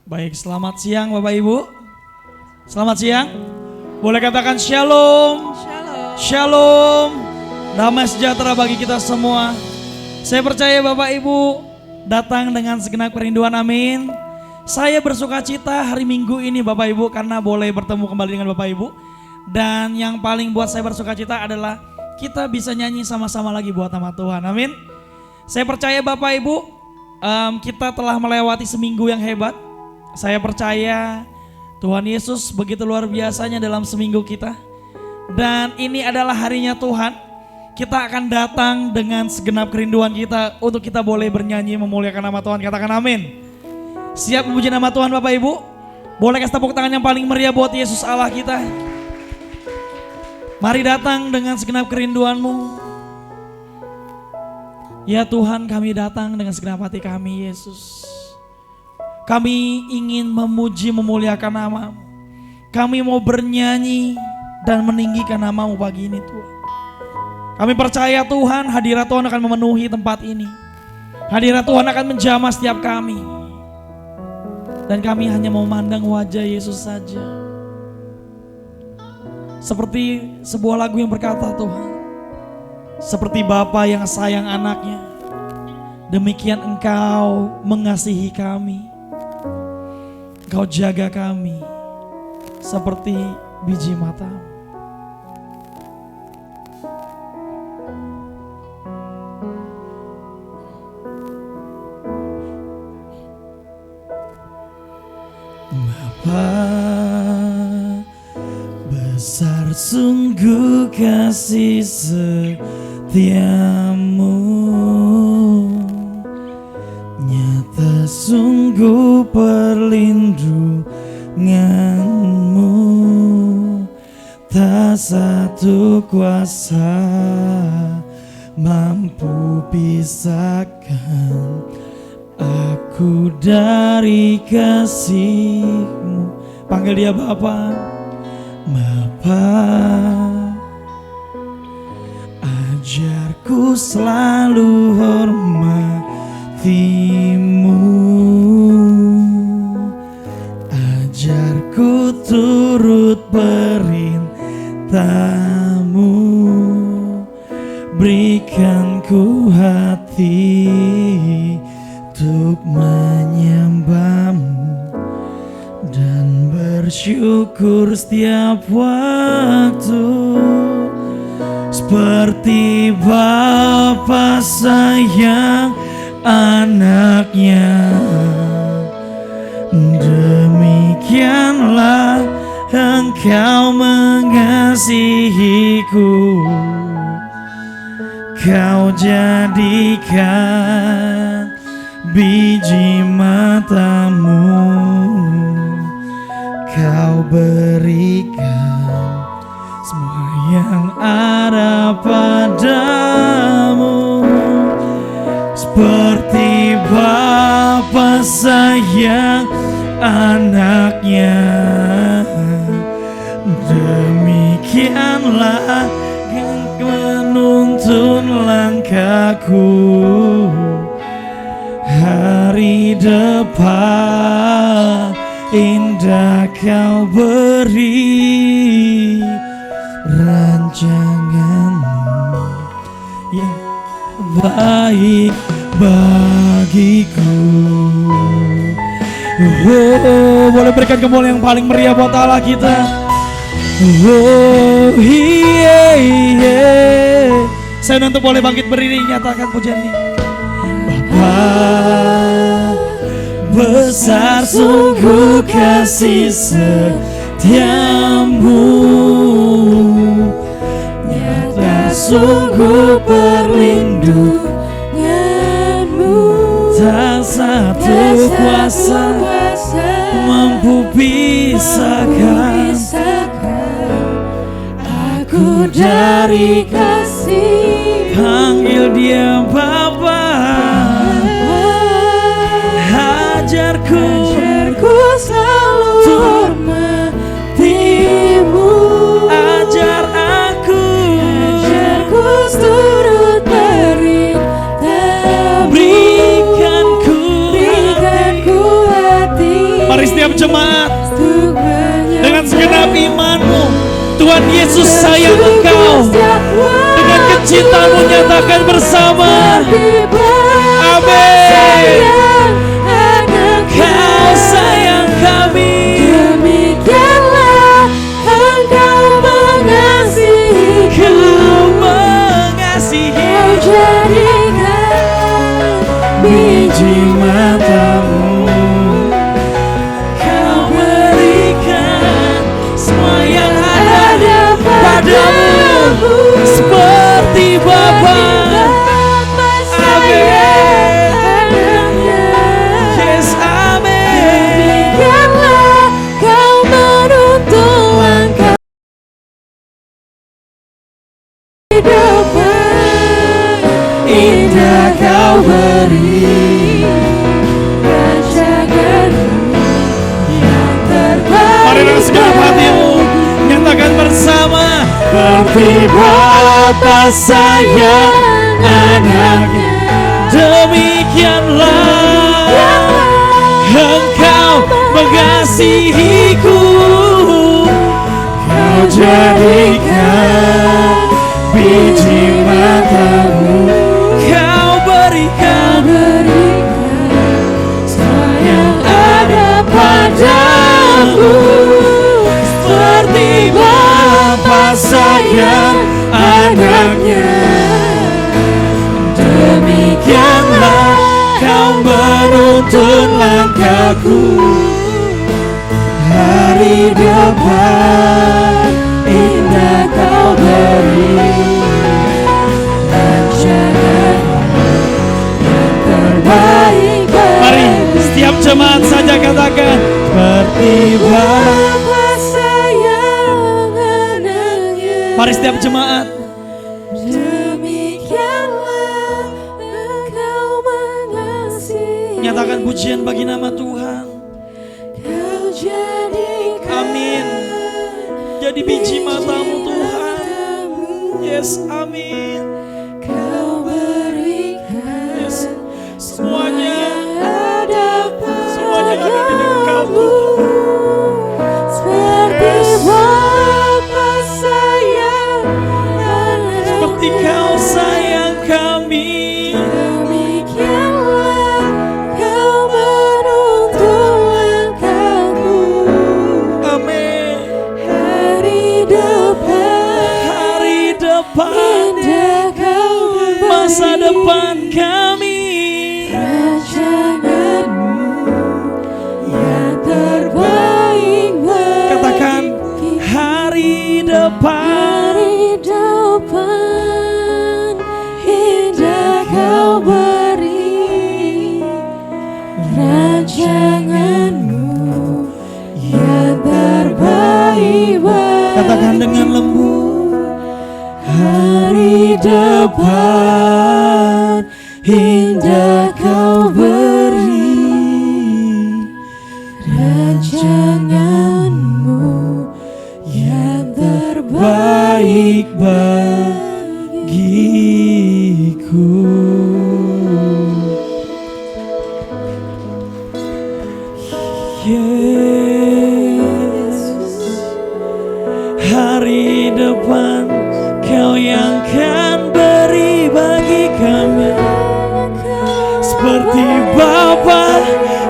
Baik, selamat siang Bapak Ibu. Selamat siang. Boleh katakan shalom. Shalom. Shalom. Damai sejahtera bagi kita semua. Saya percaya Bapak Ibu datang dengan segenap kerinduan, amin. Saya bersuka cita hari Minggu ini Bapak Ibu karena boleh bertemu kembali dengan Bapak Ibu. Dan yang paling buat saya bersuka cita adalah kita bisa nyanyi sama-sama lagi buat nama Tuhan, amin. Saya percaya Bapak Ibu kita telah melewati seminggu yang hebat. Saya percaya Tuhan Yesus begitu luar biasanya dalam seminggu kita. Dan ini adalah harinya Tuhan. Kita akan datang dengan segenap kerinduan kita untuk kita boleh bernyanyi memuliakan nama Tuhan. Katakan amin. Siap memuji nama Tuhan Bapak Ibu? Boleh kasih tepuk tangan yang paling meriah buat Yesus Allah kita. Mari datang dengan segenap kerinduanmu. Ya Tuhan, kami datang dengan segenap hati kami Yesus. Kami ingin memuji memuliakan nama-Mu. Kami mau bernyanyi dan meninggikan nama-Mu pagi ini Tuhan. Kami percaya Tuhan, hadirat Tuhan akan memenuhi tempat ini. Hadirat Tuhan akan menjamah setiap kami. Dan kami hanya mau memandang wajah Yesus saja. Seperti sebuah lagu yang berkata Tuhan, seperti Bapa yang sayang anaknya, demikian Engkau mengasihi kami. Engkau jaga kami seperti biji mata-Mu. Bapa, besar sungguh kasih setiamu, nyata sungguh perlindunganmu, tak satu kuasa mampu pisahkan aku dari kasih-Mu. Panggil dia Bapa. Bapa, ajarku selalu hormati-Mu, ajarku turut perintah-Mu, berikan ku hati untuk menyembah-Mu dan bersyukur setiap waktu. Seperti Bapa sayang anaknya, demikianlah Engkau mengasihiku. Kau jadikan biji mata-Mu, Kau berikan semua yang ada padamu. Seperti Bapa sayang anaknya, demikianlah menuntun langkahku. Hari depan indah Kau beri, rancangan-Mu yang baik bagiku. Oh, boleh berikan kemuliaan yang paling meriah buat Allah kita. Oh, saya untuk boleh bangkit berdiri, nyatakan pujian ini. Bapa, besar sungguh kasih setiamu, nyata sungguh perlindunganmu, tak satu kuasa mampu pisahkan aku dari kasih. Panggil dia Bapa. Ajarku selalu hormati-Mu, ajarku turut perintah-Mu, berikan ku hati jemaat, dengan segenap imanmu, Tuhan Yesus sayang engkau. Dengan kecintamu nyatakan bersama. Amin. Kau sayang kami. Demikianlah engkau mengasihi. Kau mengasihi. Kau jadikan biji matamu. Kau berikan semua yang ada padamu, seperti Bapa. Yes, amin. Demikianlah kau menuntun langkah hidupan. Indah kau beri rancanganmu yang terbaik. Mari dengan segenap hatimu nyatakan bersama. Seperti Bapa sayang anaknya, Demikianlah engkau mengasihiku. kau jadikan biji matamu. Kau berikan Semua yang ada padamu. Seperti Bapa sayang anaknya, demikianlah kau menuntun langkahku. Hari depan indah kau beri rancanganmu yang terbaik. Mari setiap jemaat saja katakan. Seperti Bapa sayang anaknya. Mari setiap jemaat. Demikianlah engkau mengasihi. Nyatakan pujian bagi nama Tuhan. Kau jadikan Amin. Jadi biji matamu Tuhan. Yes, amin. Kau berikan Yes, semuanya ada semuanya ada di engkau. seperti Bapa sayang anaknya. Seperti kau sayang kami. Demikianlah kau menuntun langkahku. Amin. Hari depan Hari depan, indah kau beri masa depan kami. rancanganmu yang terbaik bagi Katakan hari depan. hari depan indah kau beri rancanganmu yang terbaik bagi Katakan dengan lembut. hari depan indah kau beri rancanganmu yang terbaik Bagiku. Yesus, hari depan kau yang kan beri bagi kami. Seperti Bapa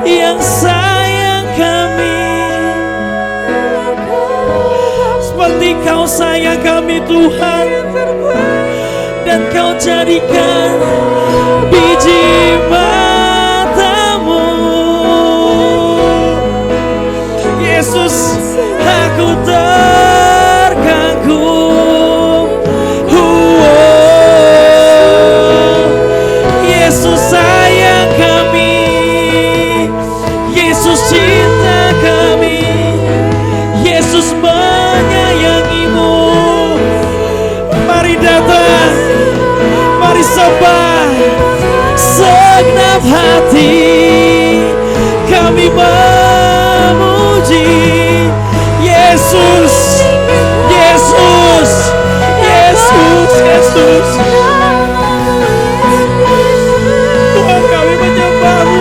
yang sayang kami. Seperti kau sayang kami Tuhan. Dan kau jadikan biji matamu. Yesus, aku terkagum. Yesus sayang kami. Yesus cinta kami. Yesus menyayangimu. Mari datang, mari sembah segenap hati. Kami memuji Yesus, Yesus, Yesus, Yesus. Tuhan, kami menyembah-Mu.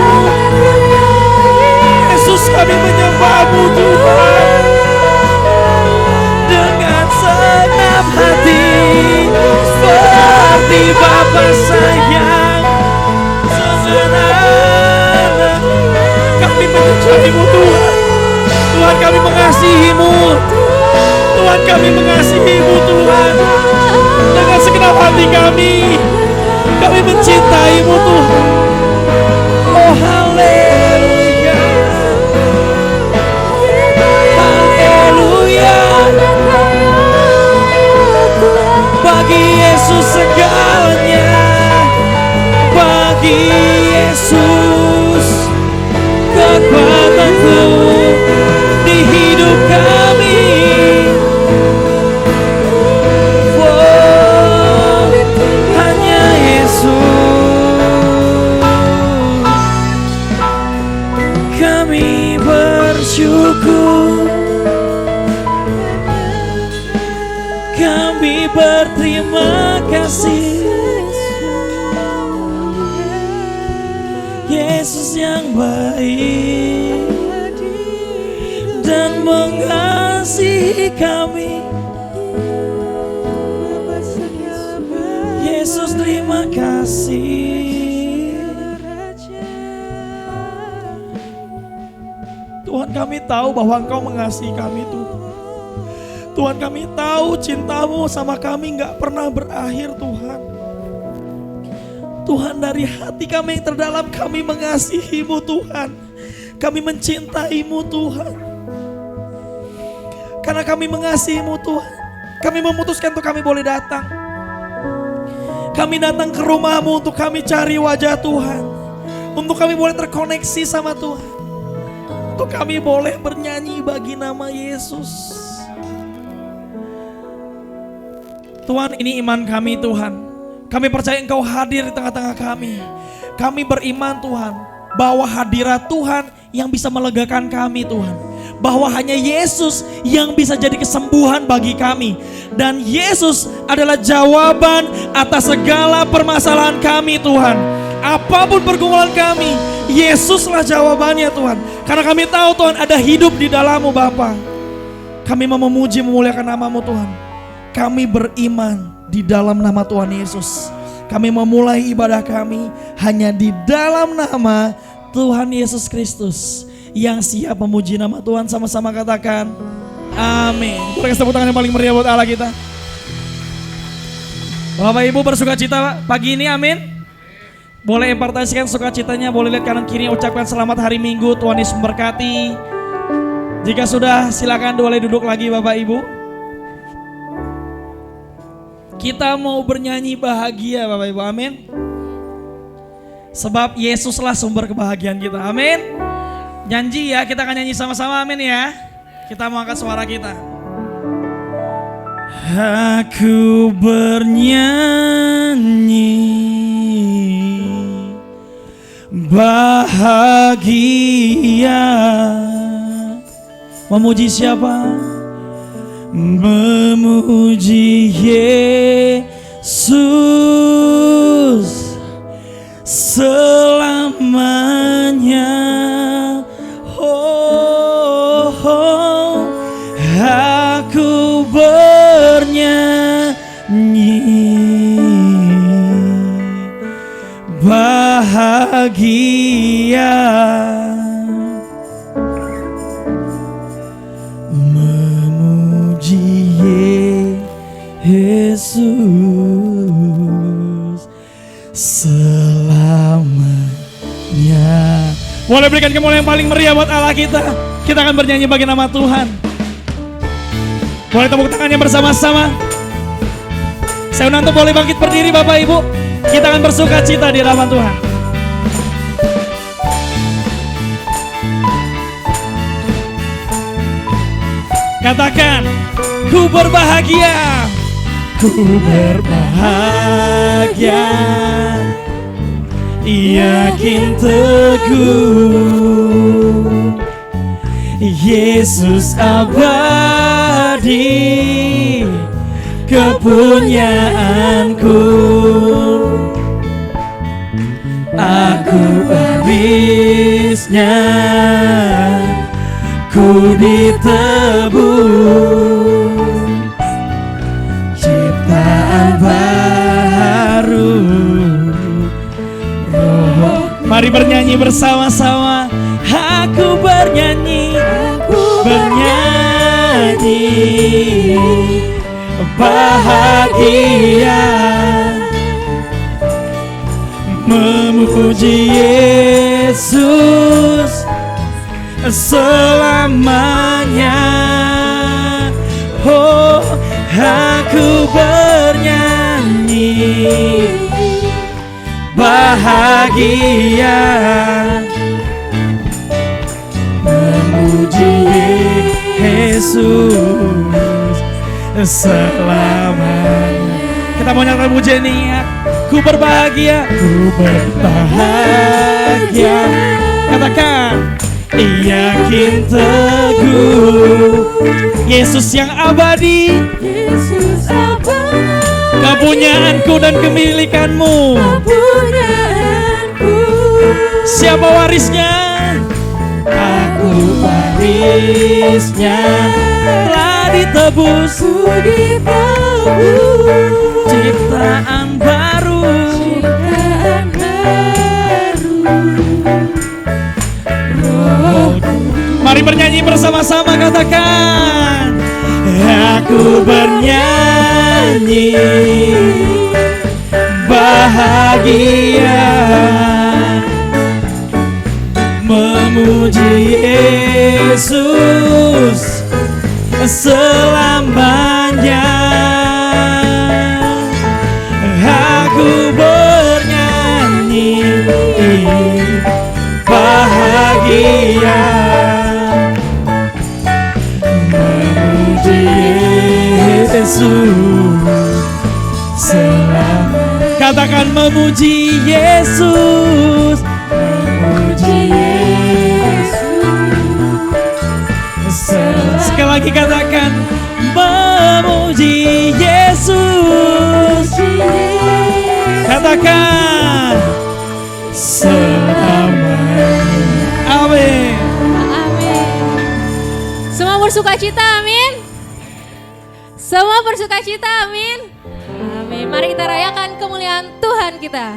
Yesus, kami menyembah mencintai-Mu Tuhan. Tuhan kami mengasihi-Mu. Tuhan kami mengasihi-Mu Tuhan. Dengan segenap hati kami mencintai-Mu Tuhan. Oh haleluya. Haleluya. Bagi Yesus segalanya. Bagi Yesus kekuatan-Mu di hidup kami. Oh, hanya Yesus. Kami bersyukur, kami berterima kasih. Yesus yang baik dan mengasihi kami. Yesus terima kasih. Tuhan kami tahu bahwa Engkau mengasihi kami Tuhan. Tuhan kami tahu cinta-Mu sama kami gak pernah berakhir Tuhan. Tuhan dari hati kami yang terdalam kami mengasihi-Mu Tuhan. Kami mencintai-Mu Tuhan. Karena kami mengasihi-Mu Tuhan, kami memutuskan untuk kami boleh datang. Kami datang ke rumah-Mu untuk kami cari wajah Tuhan. Untuk kami boleh terkoneksi sama Tuhan. Untuk kami boleh bernyanyi bagi nama Yesus. Tuhan, ini iman kami Tuhan. Kami percaya Engkau hadir di tengah-tengah kami. Kami beriman Tuhan, bahwa hadirat Tuhan yang bisa melegakan kami Tuhan. Bahwa hanya Yesus yang bisa jadi kesembuhan bagi kami. Dan Yesus adalah jawaban atas segala permasalahan kami Tuhan. Apapun pergumulan kami, Yesuslah jawabannya Tuhan. Karena kami tahu Tuhan ada hidup di dalam-Mu Bapa. Kami mau memuji memuliakan nama-Mu Tuhan. Kami beriman di dalam nama Tuhan Yesus. Kami memulai ibadah kami hanya di dalam nama Tuhan Yesus Kristus yang siap memuji nama Tuhan. Sama-sama katakan amin. Boleh kasih tepuk tangan yang paling meriah buat Allah kita. Bapak Ibu bersuka cita pagi ini, amin. Boleh impartasikan sukacitanya, boleh lihat kanan kiri, ucapkan selamat hari Minggu, Tuhan Yesus memberkati. Jika sudah silakan boleh duduk lagi Bapak Ibu. Kita mau bernyanyi bahagia Bapak Ibu, amin. Sebab Yesuslah sumber kebahagiaan kita, amin. Janji ya, kita akan nyanyi sama-sama, amin ya. Kita mau angkat suara kita. Aku bernyanyi bahagia. Memuji siapa? Memuji Yesus selamanya. Oh, oh, aku bernyanyi bahagia. Yesus selamanya. Boleh berikan kemuliaan yang paling meriah buat Allah kita. Kita akan bernyanyi bagi nama Tuhan. Boleh tepuk tangannya bersama-sama. Saya undang boleh bangkit berdiri Bapak Ibu. Kita akan bersuka cita di hadapan Tuhan. Katakan, ku berbahagia. Ku berbahagia, yakin teguh, Yesus abadi, kepunyaanku. Aku warisnya, ku ditebus, ciptaan baru. Mari bernyanyi bersama-sama. Aku Aku bernyanyi, bahagia, memuji Yesus selamanya. Oh, aku bernyanyi, bahagia, memuji Yesus selamanya. Kita mau nyanyikan pujian ini ya. Ku berbahagia, ku berbahagia. Katakan, yakin teguh, Yesus yang abadi, Yesus abadi, kepunyaanku dan kemilikanmu. kepunyaanku. Siapa warisnya? Aku warisnya, telah ditebus, Ku ditebus, ciptaan baru. ciptaan baru. Rohku Mari bernyanyi bersama-sama, katakan, aku bernyanyi, bahagia, memuji Yesus selamanya. Aku bernyanyi, bahagia, memuji Yesus selamanya. Katakan, memuji Yesus, memuji Yesus. Sekali lagi katakan, memuji Yesus. Katakan, selamanya. Amin. Amin. Semua bersukacita, amin. Semua bersukacita, amin. Amin. Mari kita rayakan kemuliaan Tuhan kita.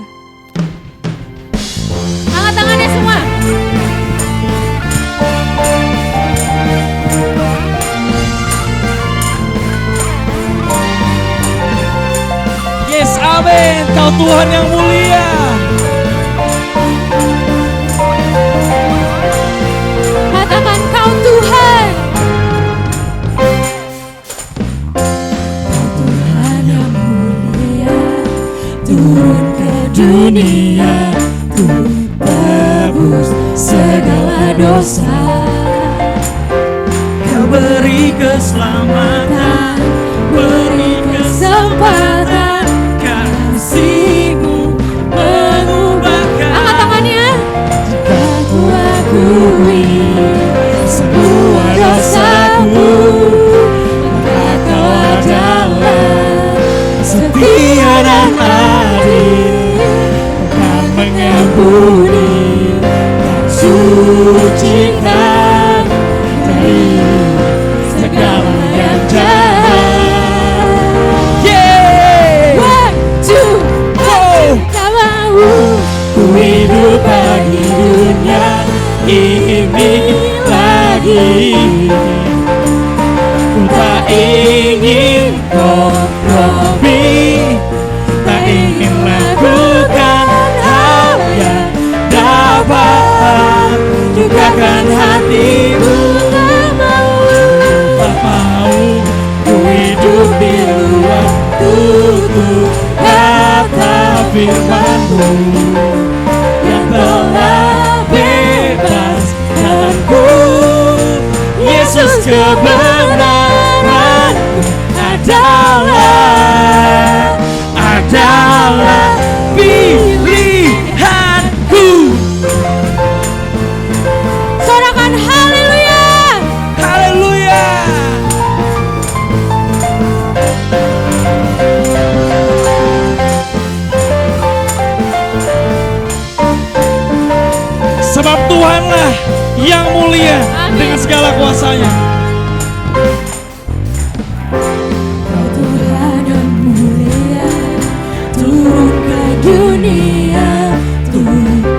Angkat tangannya semua. Yes, amin. Kau Tuhan yang mulia. Katakan, kau Tuhan. Tuhan yang mulia, turun ke dunia, ku tebus segala dosa. Kau beri keselamatan, beri kesempatan, kasih-Mu mengubahkan. Angkat tangannya. Jika ku akui semua dosaku, maka Kau adalah setia dan adil. Kau mengampuni dan sucikan dari segala yang jahat. Yeah. One, two, Oh. tak mau ku hidup bagi dunia ini lagi. Ku tak ingin kompromi, tak ingin lakukan hal yang dapat dukakan hatimu. Tak mau ku hidup di luar tutup kata firman-Mu yang telah bebaskanku. Yesus, kebenaranku adalah pilihanku. Sorakan haleluya. Haleluya. Sebab Tuhanlah yang mulia dengan segala kuasanya. Kau Tuhan yang mulia, turun ke dunia, untuk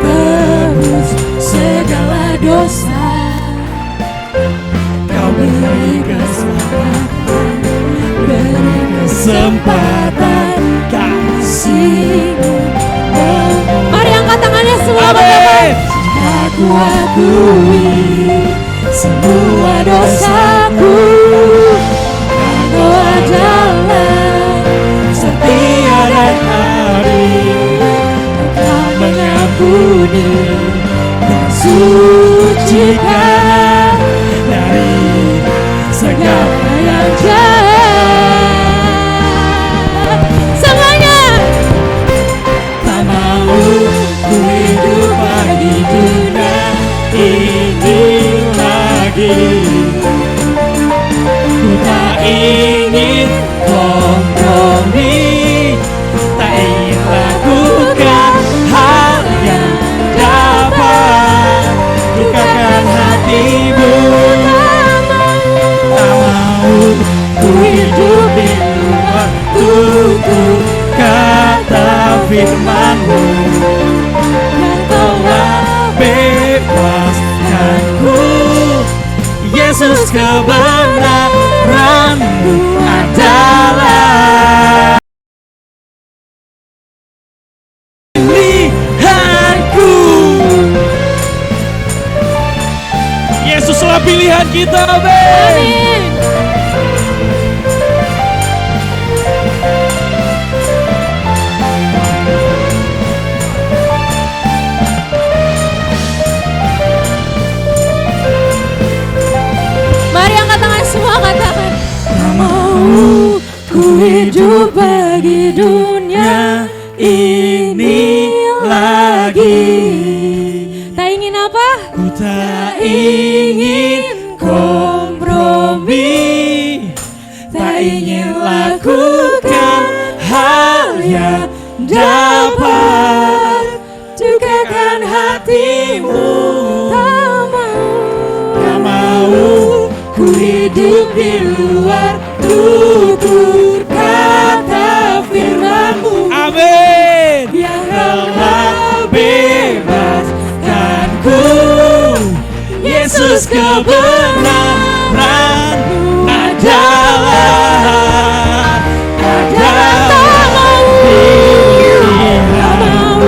tebus segala dosa. Ku akui semua dosaku, Engkau adalah setia dan adil. Engkau mengampuni dan sucikan dari segala yang jahat. Semuanya. Tak mau ku hidup bagi dunia ini lagi. Ku tak ingin kompromi, tak ingin lakukan hal yang dapat lukakan hatimu. Tak mau ku hidup di luar tutur kata firman-Mu. Yang telah bebaskanku, Yesus, kebenaran-Mu adalah pilihanku. Yesuslah pilihan kita, amin. Amin. Mari angkat tangan semua, katakan. Tak mau ku hidup bagi dunia ini lagi. Tak ingin apa? Ku tak ingin kompromi, tak ingin lakukan hal yang dapat dukakan hatimu. Tak mau ku hidup di luar tutur kata firman-Mu. Amin. Yang telah bebaskanku, Yesus, kebenaran-Mu adalah pilihan.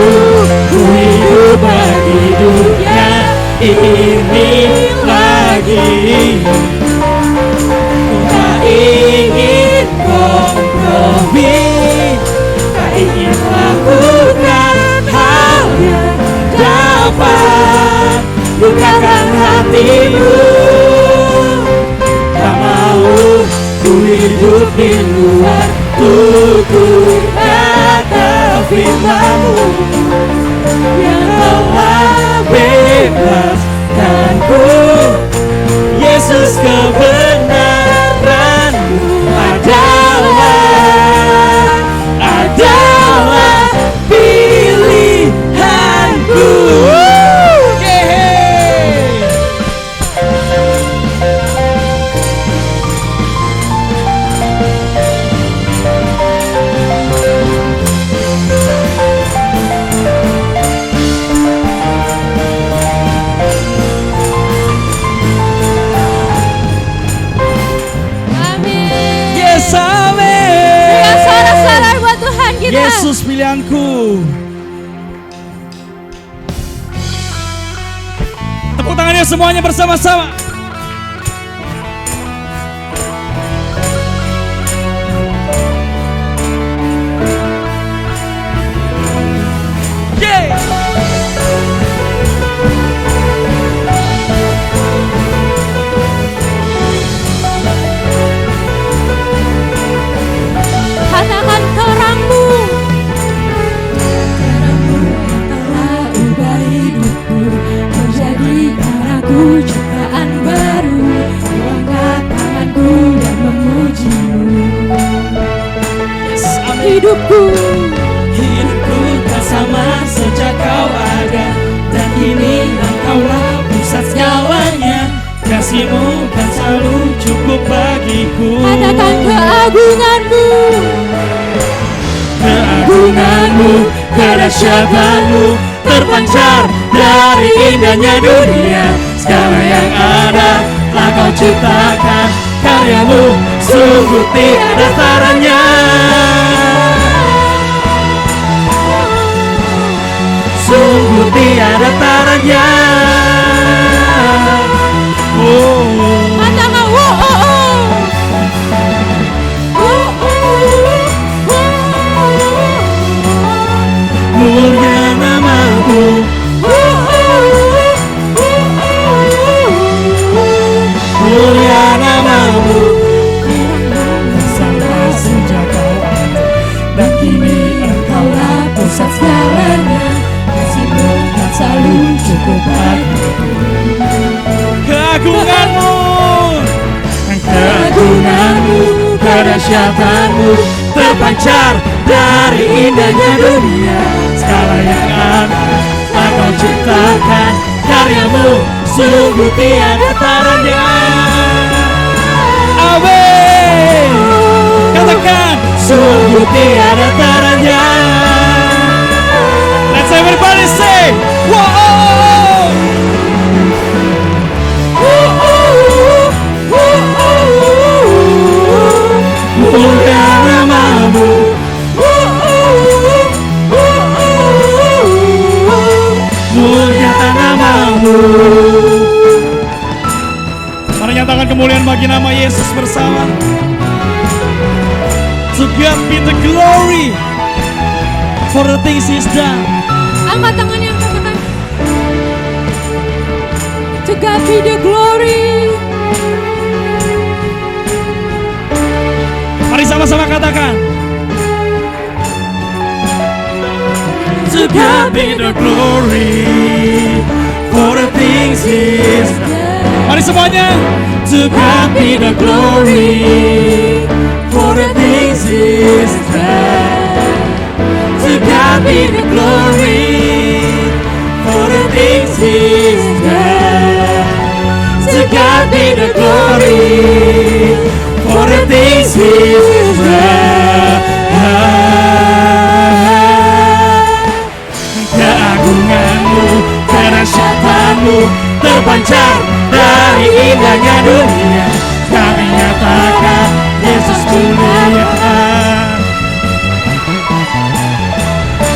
Ku hidup bagi dunia ini lagi. Ku tak ingin kompromi, tak ingin lakukan hal yang dapat lukakan hatimu. Tak mau ku hidup di luar tutur kata firman-Mu. Yang telah bebaskanku, Yesus, kebenaran-Mu adalah pilihanku. Amin. Yes, amin. Dengan sorak-sorai buat Tuhan kita. Yesus pilihanku. Tepuk tangannya semuanya bersama-sama. Katakan terang-Mu. Terang-Mu telah ubah hidupku, menjadikan aku ciptaan baru. Kuangkat tanganku dan memuji-Mu. Hidupku tak sama sejak Kau ada, dan kini Engkaulah pusat segalanya. Kasih-Mu kan selalu cukup bagiku. Katakan keagungan-Mu. Keagungan-Mu, kedahsyatan-Mu terpancar dari indahnya dunia. Segala yang ada telah Kau ciptakan, karya-Mu sungguh tiada taranya. Sungguh tiada taranya. kedahsyatanmu terpancar dari indahnya dunia. Segala yang ada telah kau ciptakan, karyamu sungguh tiada taranya. Amin. Katakan, Sungguh tiada taranya. let's everybody say, wow. Mulia namamu, mulia namamu. Mari nyatakan kemuliaan bagi nama Yesus bersama. To God be the glory for the things He's done. Angkat tangannya, katakan. To God be the glory. Mari sama-sama katakan. To God be the glory for the things He's done. Mari semuanya. To God be the glory for the things He's done. To God be the glory for the things He's done. To God be the glory for the things He's done. Keagunganmu, kedahsyatanmu terpancar dari indahnya dunia. Kami nyatakan Yesus mulia.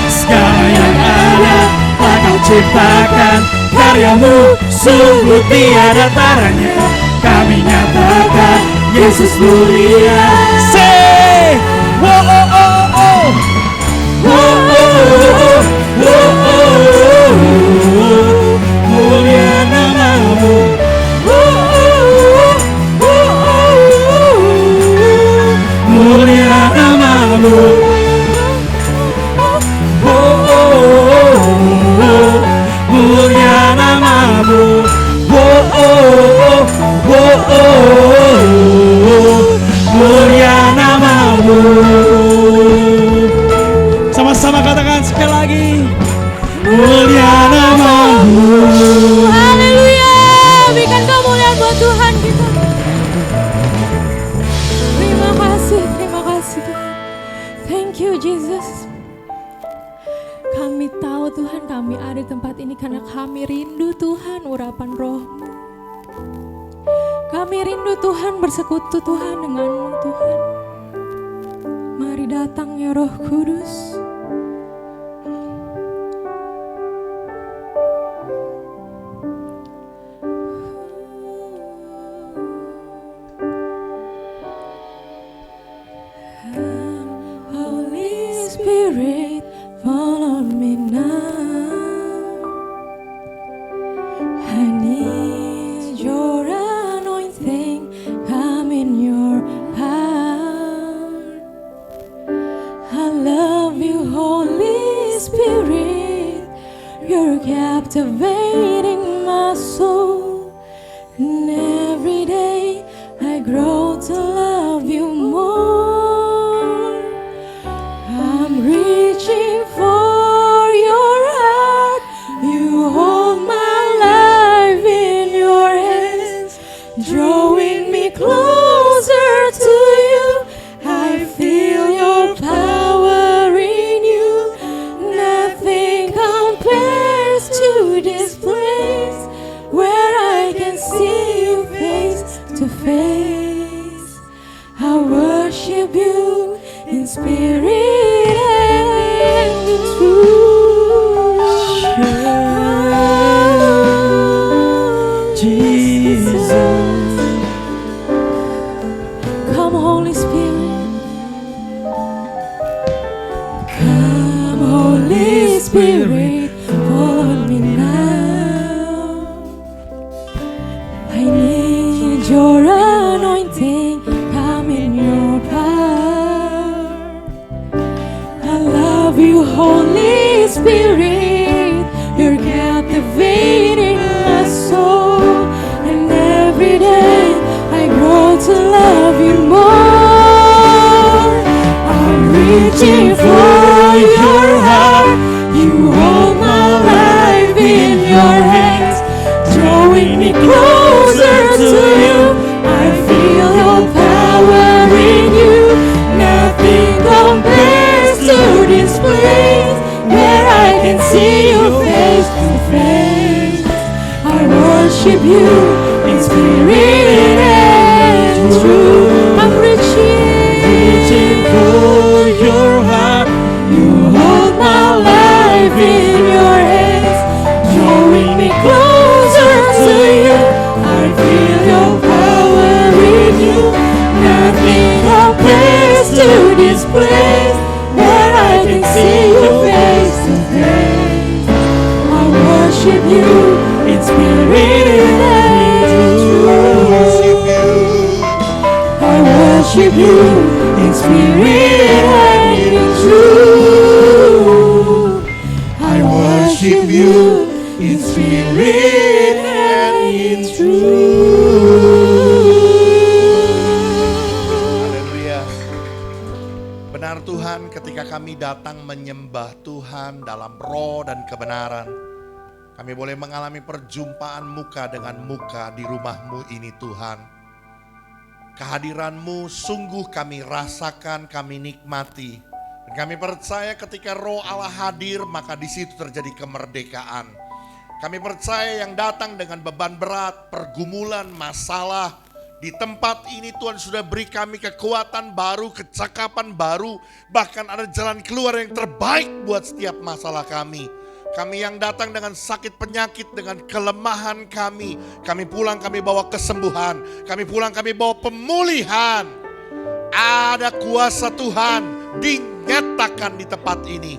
Segala yang ada telah kau ciptakan, karyamu sungguh tiada taranya. Kami nyatakan Yesus mulia. Say, wow, oh, oh, oh. Mulia namamu, mulia namamu, mulia namamu, mulia namamu. Sama-sama katakan sekali lagi. Mulia namamu. Haleluya. Berikan kemuliaan buat Tuhan kita. Terima kasih Tuhan. Thank you Jesus. Kami tahu Tuhan, kami ada di tempat ini karena kami rindu Tuhan urapan Roh-Mu. Kami rindu Tuhan bersekutu Tuhan dengan-Mu Tuhan. Mari datang ya Roh Kudus. Holy Spirit, fall on me now. I need your anointing, come in your power. I love you, Holy Spirit, you're captivating my soul. And every day I grow to love you more. I'm reaching for your heart. You hold my life in your hands, drawing me closer to you. I feel your power in you. Nothing compares to this place where I can see you face to face. I worship you in spirit and in truth. Jesus. Come Holy Spirit. Come Holy Spirit, fall on me now. I need your anointing, come in your power. I love you, Holy Spirit, you're captivating my soul. And every day I grow to love you more. can see you face to face. I worship you in spirit and truth. I'm reaching for your heart. You hold my life in your hands, drawing me closer to you. I feel your power in you. Nothing compares to this place where I can see you face to face. I worship you in spirit and truth. I worship you in spirit and in truth. I worship you in spirit and in truth. Haleluya. Benar Tuhan, ketika kami datang menyembah Tuhan dalam roh dan kebenaran, kami boleh mengalami perjumpaan muka dengan muka di rumah-Mu ini Tuhan. Kehadiran-Mu sungguh kami rasakan, kami nikmati. Dan kami percaya ketika roh Allah hadir, maka di situ terjadi kemerdekaan. Kami percaya yang datang dengan beban berat, pergumulan, masalah, di tempat ini Tuhan sudah beri kami kekuatan baru, kecakapan baru, bahkan ada jalan keluar yang terbaik buat setiap masalah kami. Kami yang datang dengan sakit penyakit, dengan kelemahan kami pulang kami bawa kesembuhan, kami pulang kami bawa pemulihan. Ada kuasa Tuhan dinyatakan di tempat ini.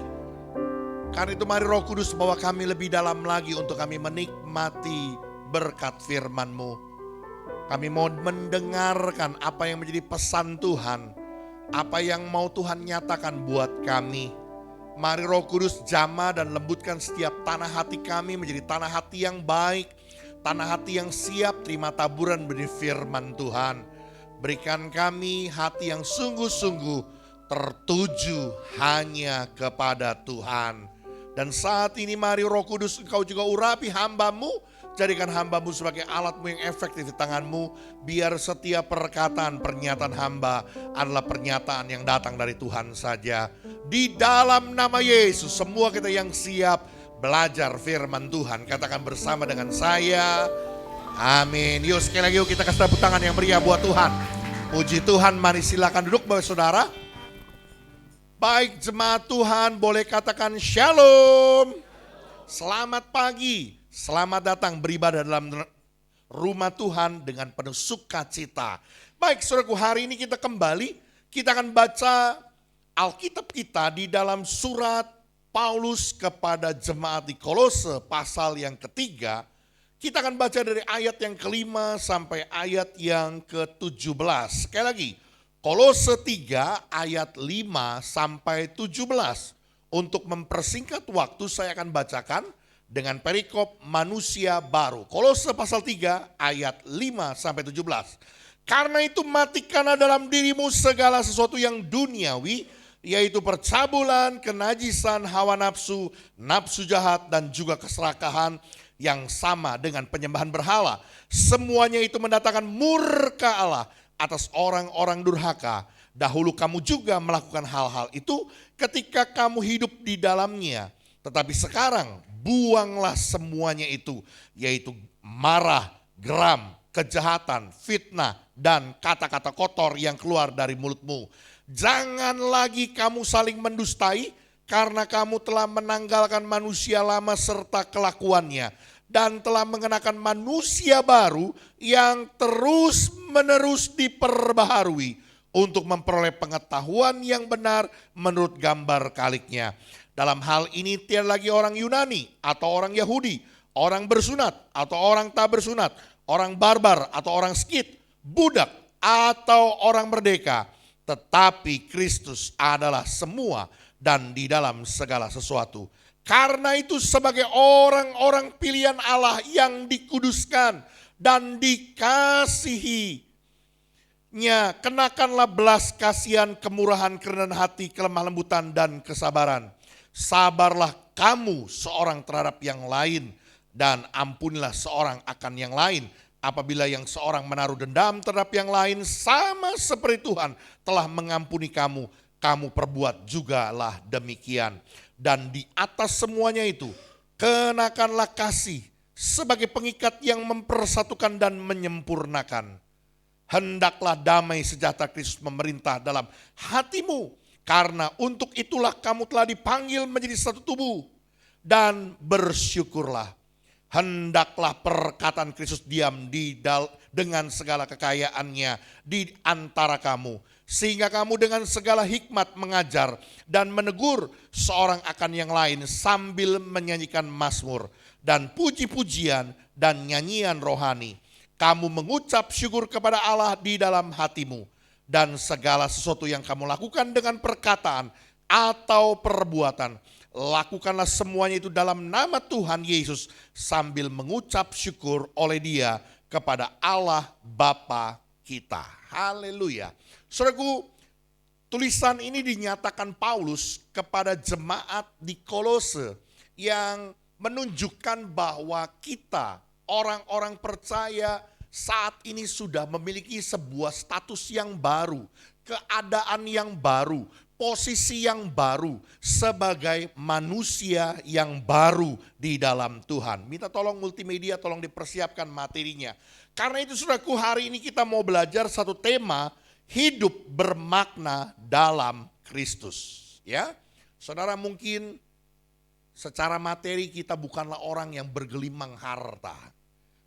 Karena itu mari Roh Kudus bawa kami lebih dalam lagi untuk kami menikmati berkat firman-Mu. Kami mau mendengarkan apa yang menjadi pesan Tuhan, apa yang mau Tuhan nyatakan buat kami. Mari Roh Kudus jamah dan lembutkan setiap tanah hati kami menjadi tanah hati yang baik, tanah hati yang siap terima taburan benih firman Tuhan. Berikan kami hati yang sungguh-sungguh tertuju hanya kepada Tuhan. Dan saat ini mari Roh Kudus Engkau juga urapi hamba-Mu, jadikan hamba-Mu sebagai alat-Mu yang efektif di tangan-Mu. Biar setiap perkataan pernyataan hamba adalah pernyataan yang datang dari Tuhan saja. Di dalam nama Yesus semua kita yang siap belajar firman Tuhan, katakan bersama dengan saya, amin. Yuk sekali lagi yuk kita kasih tepuk tangan yang meriah buat Tuhan. Puji Tuhan, mari silakan duduk Bapak Saudara. Baik jemaat Tuhan, boleh katakan shalom. Selamat pagi, selamat datang beribadah dalam rumah Tuhan dengan penuh sukacita. Baik saudaraku, hari ini kita akan baca Alkitab kita di dalam surat Paulus kepada jemaat di Kolose pasal yang ketiga. Kita akan baca dari ayat yang kelima sampai ayat yang ke-17. Sekali lagi, Kolose 3 ayat 5 sampai 17. Untuk mempersingkat waktu saya akan bacakan dengan perikop manusia baru. Kolose pasal 3 ayat 5 sampai 17. Karena itu matikanlah dalam dirimu segala sesuatu yang duniawi, yaitu percabulan, kenajisan, hawa nafsu, nafsu jahat, dan juga keserakahan yang sama dengan penyembahan berhala. Semuanya itu mendatangkan murka Allah atas orang-orang durhaka. Dahulu kamu juga melakukan hal-hal itu ketika kamu hidup di dalamnya. Tetapi sekarang buanglah semuanya itu, yaitu marah, geram, kejahatan, fitnah, dan kata-kata kotor yang keluar dari mulutmu. Jangan lagi kamu saling mendustai, karena kamu telah menanggalkan manusia lama serta kelakuannya, dan telah mengenakan manusia baru yang terus-menerus diperbaharui untuk memperoleh pengetahuan yang benar menurut gambar kaliknya. Dalam hal ini tiada lagi orang Yunani atau orang Yahudi, orang bersunat atau orang tak bersunat, orang barbar atau orang skit, budak atau orang merdeka. Tetapi Kristus adalah semua dan di dalam segala sesuatu. Karena itu sebagai orang-orang pilihan Allah yang dikuduskan dan dikasihinya, kenakanlah belas kasihan, kemurahan, kerendahan hati, kelemah lembutan, dan kesabaran. Sabarlah kamu seorang terhadap yang lain, dan ampunilah seorang akan yang lain. Apabila yang seorang menaruh dendam terhadap yang lain, sama seperti Tuhan telah mengampuni kamu, kamu perbuat jugalah demikian. Dan di atas semuanya itu, kenakanlah kasih sebagai pengikat yang mempersatukan dan menyempurnakan. Hendaklah damai sejahtera Kristus memerintah dalam hatimu, karena untuk itulah kamu telah dipanggil menjadi satu tubuh. Dan bersyukurlah. Hendaklah perkataan Kristus diam dengan segala kekayaannya di antara kamu, sehingga kamu dengan segala hikmat mengajar dan menegur seorang akan yang lain sambil menyanyikan mazmur dan puji-pujian dan nyanyian rohani. Kamu mengucap syukur kepada Allah di dalam hatimu, dan segala sesuatu yang kamu lakukan dengan perkataan atau perbuatan, lakukanlah semuanya itu dalam nama Tuhan Yesus sambil mengucap syukur oleh Dia kepada Allah Bapa kita. Haleluya. Saudaraku, tulisan ini dinyatakan Paulus kepada jemaat di Kolose yang menunjukkan bahwa kita, orang-orang percaya, saat ini sudah memiliki sebuah status yang baru, keadaan yang baru, posisi yang baru sebagai manusia yang baru di dalam Tuhan. Minta tolong multimedia, tolong dipersiapkan materinya. Karena itu saudaraku, hari ini kita mau belajar satu tema, hidup bermakna dalam Kristus. Ya, saudara, mungkin secara materi kita bukanlah orang yang bergelimang harta.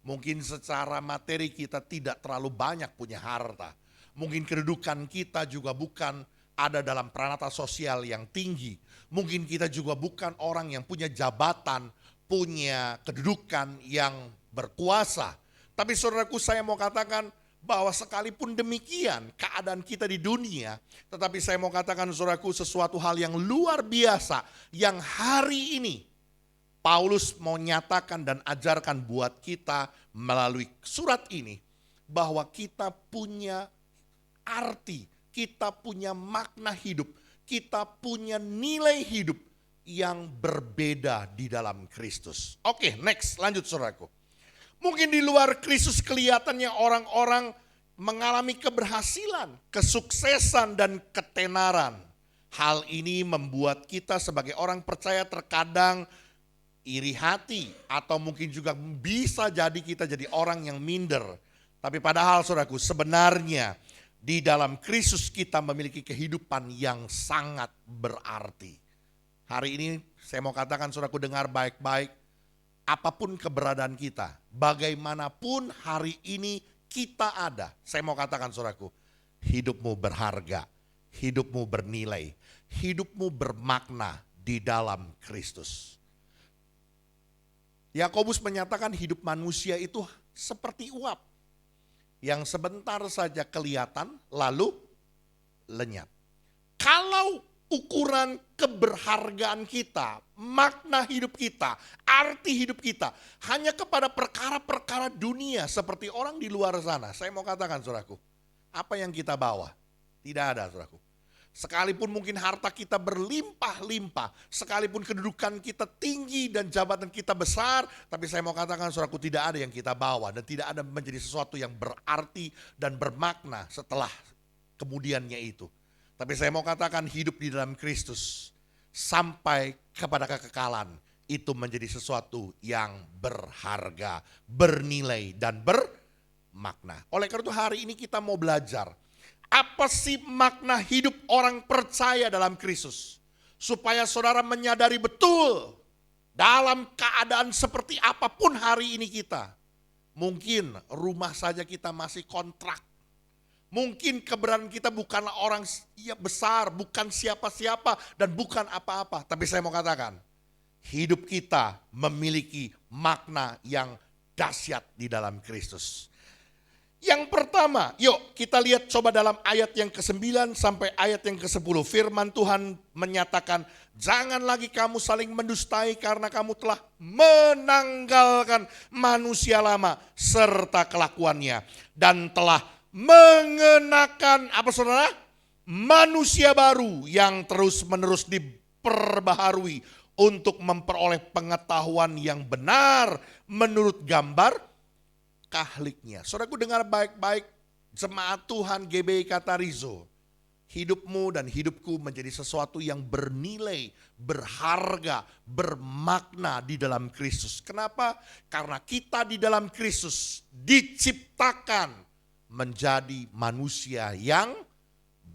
Mungkin secara materi kita tidak terlalu banyak punya harta. Mungkin kedudukan kita juga bukan ada dalam peranata sosial yang tinggi. Mungkin kita juga bukan orang yang punya jabatan, punya kedudukan yang berkuasa. Tapi saudaraku, saya mau katakan bahwa sekalipun demikian keadaan kita di dunia, tetapi saya mau katakan saudaraku, sesuatu hal yang luar biasa yang hari ini Paulus mau nyatakan dan ajarkan buat kita melalui surat ini, bahwa kita punya arti, kita punya makna hidup, kita punya nilai hidup yang berbeda di dalam Kristus. Oke, next, lanjut saudaraku. Mungkin di luar Kristus kelihatannya orang-orang mengalami keberhasilan, kesuksesan dan ketenaran. Hal ini membuat kita sebagai orang percaya terkadang iri hati, atau mungkin juga bisa jadi kita jadi orang yang minder. Tapi padahal saudaraku, sebenarnya di dalam Kristus kita memiliki kehidupan yang sangat berarti. Hari ini saya mau katakan saudaraku, dengar baik-baik, apapun keberadaan kita, bagaimanapun hari ini kita ada, saya mau katakan saudaraku, hidupmu berharga, hidupmu bernilai, hidupmu bermakna di dalam Kristus. Yakobus menyatakan hidup manusia itu seperti uap yang sebentar saja kelihatan lalu lenyap. Kalau ukuran keberhargaan kita, makna hidup kita, arti hidup kita hanya kepada perkara-perkara dunia seperti orang di luar sana, saya mau katakan saudaraku, apa yang kita bawa? Tidak ada saudaraku. Sekalipun mungkin harta kita berlimpah-limpah, sekalipun kedudukan kita tinggi dan jabatan kita besar, tapi saya mau katakan saudaraku, tidak ada yang kita bawa dan tidak ada menjadi sesuatu yang berarti dan bermakna setelah kemudiannya itu. Tapi saya mau katakan hidup di dalam Kristus sampai kepada kekekalan itu menjadi sesuatu yang berharga, bernilai dan bermakna. Oleh karena itu hari ini kita mau belajar apa sih makna hidup orang percaya dalam Kristus. Supaya saudara menyadari betul dalam keadaan seperti apapun hari ini kita. Mungkin rumah saja kita masih kontrak. Mungkin keberadaan kita bukanlah orang besar, bukan siapa-siapa dan bukan apa-apa. Tapi saya mau katakan, hidup kita memiliki makna yang dahsyat di dalam Kristus. Yang pertama, yuk kita lihat coba dalam ayat yang ke-9 sampai ayat yang ke-10. Firman Tuhan menyatakan, jangan lagi kamu saling mendustai karena kamu telah menanggalkan manusia lama serta kelakuannya. Dan telah mengenakan, apa saudara? Manusia baru yang terus-menerus diperbaharui untuk memperoleh pengetahuan yang benar menurut gambar kahliknya. Saudaraku dengar baik-baik, jemaat Tuhan GBI Katarizo. hidupmu dan hidupku menjadi sesuatu yang bernilai, berharga, bermakna di dalam Kristus. Kenapa? Karena kita di dalam Kristus diciptakan menjadi manusia yang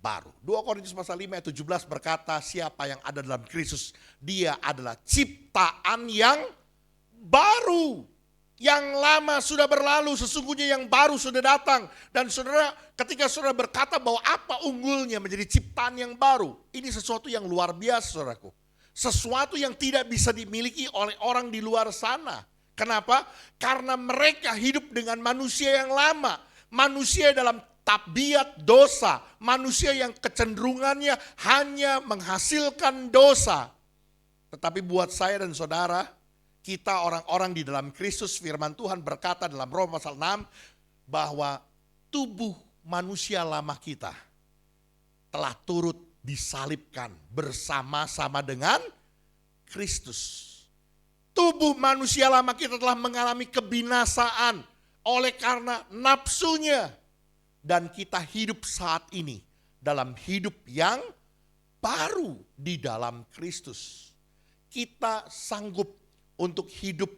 baru. 2 Korintus pasal 5 ayat 17 berkata, siapa yang ada dalam Kristus, dia adalah ciptaan yang baru. Yang lama sudah berlalu, sesungguhnya yang baru sudah datang. Dan saudara, ketika saudara berkata bahwa apa unggulnya menjadi ciptaan yang baru, ini sesuatu yang luar biasa, saudaraku. Sesuatu yang tidak bisa dimiliki oleh orang di luar sana. Kenapa? Karena mereka hidup dengan manusia yang lama. Manusia dalam tabiat dosa. Manusia yang kecenderungannya hanya menghasilkan dosa. Tetapi buat saya dan saudara, kita orang-orang di dalam Kristus, firman Tuhan berkata dalam Roma pasal 6 bahwa tubuh manusia lama kita telah turut disalibkan bersama-sama dengan Kristus. Tubuh manusia lama kita telah mengalami kebinasaan oleh karena nafsunya. Dan kita hidup saat ini dalam hidup yang baru di dalam Kristus. Kita sanggup untuk hidup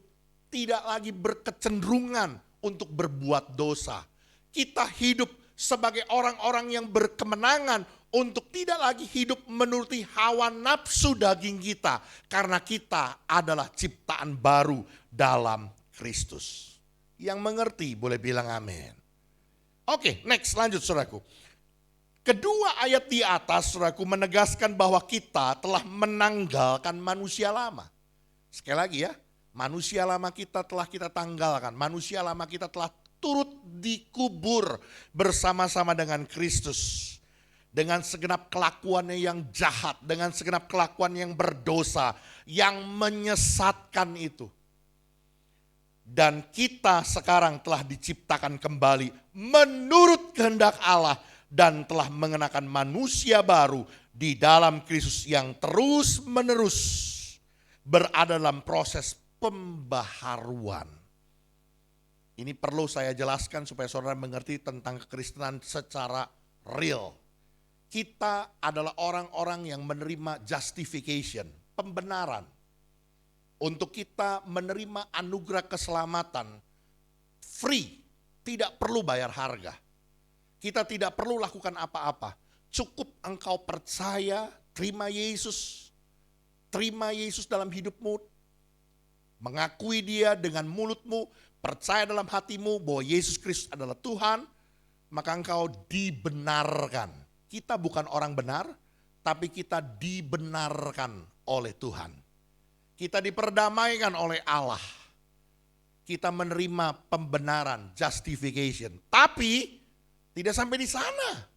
tidak lagi berkecenderungan untuk berbuat dosa. Kita hidup sebagai orang-orang yang berkemenangan untuk tidak lagi hidup menuruti hawa nafsu daging kita. Karena kita adalah ciptaan baru dalam Kristus. Yang mengerti boleh bilang amin. Oke, next lanjut saudaraku. Kedua ayat di atas saudaraku menegaskan bahwa kita telah menanggalkan manusia lama. Sekali lagi ya, manusia lama kita telah kita tanggalkan. Manusia lama kita telah turut dikubur bersama-sama dengan Kristus. Dengan segenap kelakuannya yang jahat, dengan segenap kelakuan yang berdosa, yang menyesatkan itu. Dan kita sekarang telah diciptakan kembali menurut kehendak Allah dan telah mengenakan manusia baru di dalam Kristus yang terus menerus berada dalam proses pembaharuan. Ini perlu saya jelaskan supaya saudara mengerti tentang kekristenan secara real. Kita adalah orang-orang yang menerima justification, pembenaran. Untuk kita menerima anugerah keselamatan free, tidak perlu bayar harga. Kita tidak perlu lakukan apa-apa. Cukup engkau percaya, terima Yesus. Terima Yesus dalam hidupmu, mengakui dia dengan mulutmu, percaya dalam hatimu bahwa Yesus Kristus adalah Tuhan, maka engkau dibenarkan. Kita bukan orang benar, tapi kita dibenarkan oleh Tuhan. Kita diperdamaikan oleh Allah. Kita menerima pembenaran, justification. Tapi tidak sampai di sana.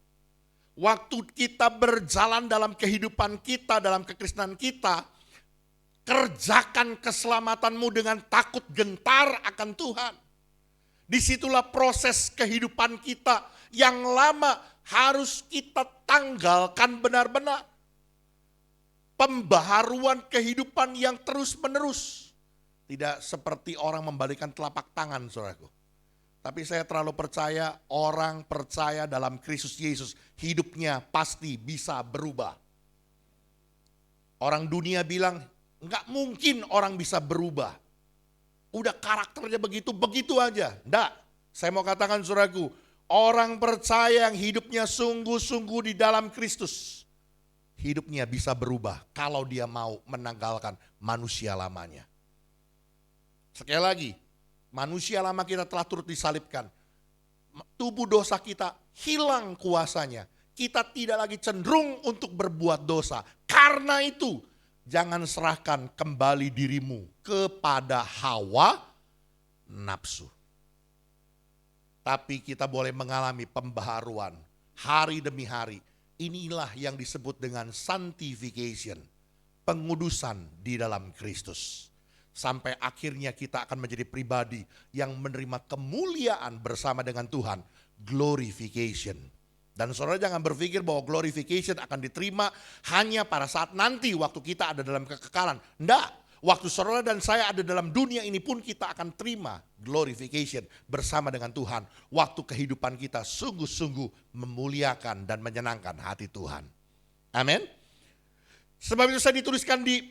Waktu kita berjalan dalam kehidupan kita, dalam kekristenan kita, kerjakan keselamatanmu dengan takut gentar akan Tuhan. Disitulah proses kehidupan kita yang lama harus kita tanggalkan benar-benar. Pembaharuan kehidupan yang terus menerus. Tidak seperti orang membalikkan telapak tangan, saudaraku. Tapi saya terlalu percaya orang percaya dalam Kristus Yesus hidupnya pasti bisa berubah. Orang dunia bilang enggak mungkin orang bisa berubah. Udah karakternya begitu aja. Enggak, saya mau katakan saudaraku, orang percaya yang hidupnya sungguh-sungguh di dalam Kristus, hidupnya bisa berubah kalau dia mau menanggalkan manusia lamanya. Sekali lagi, manusia lama kita telah turut disalibkan. Tubuh dosa kita hilang kuasanya. Kita tidak lagi cenderung untuk berbuat dosa. Karena itu, jangan serahkan kembali dirimu kepada hawa nafsu. Tapi kita boleh mengalami pembaharuan hari demi hari. Inilah yang disebut dengan sanctification, pengudusan di dalam Kristus. Sampai akhirnya kita akan menjadi pribadi yang menerima kemuliaan bersama dengan Tuhan, glorification. Dan saudara jangan berpikir bahwa glorification akan diterima hanya pada saat nanti waktu kita ada dalam kekekalan. Enggak, Waktu saudara dan saya ada dalam dunia ini pun kita akan terima glorification bersama dengan Tuhan. Waktu kehidupan kita sungguh-sungguh memuliakan dan menyenangkan hati Tuhan. Amin. Sebab itu saya dituliskan di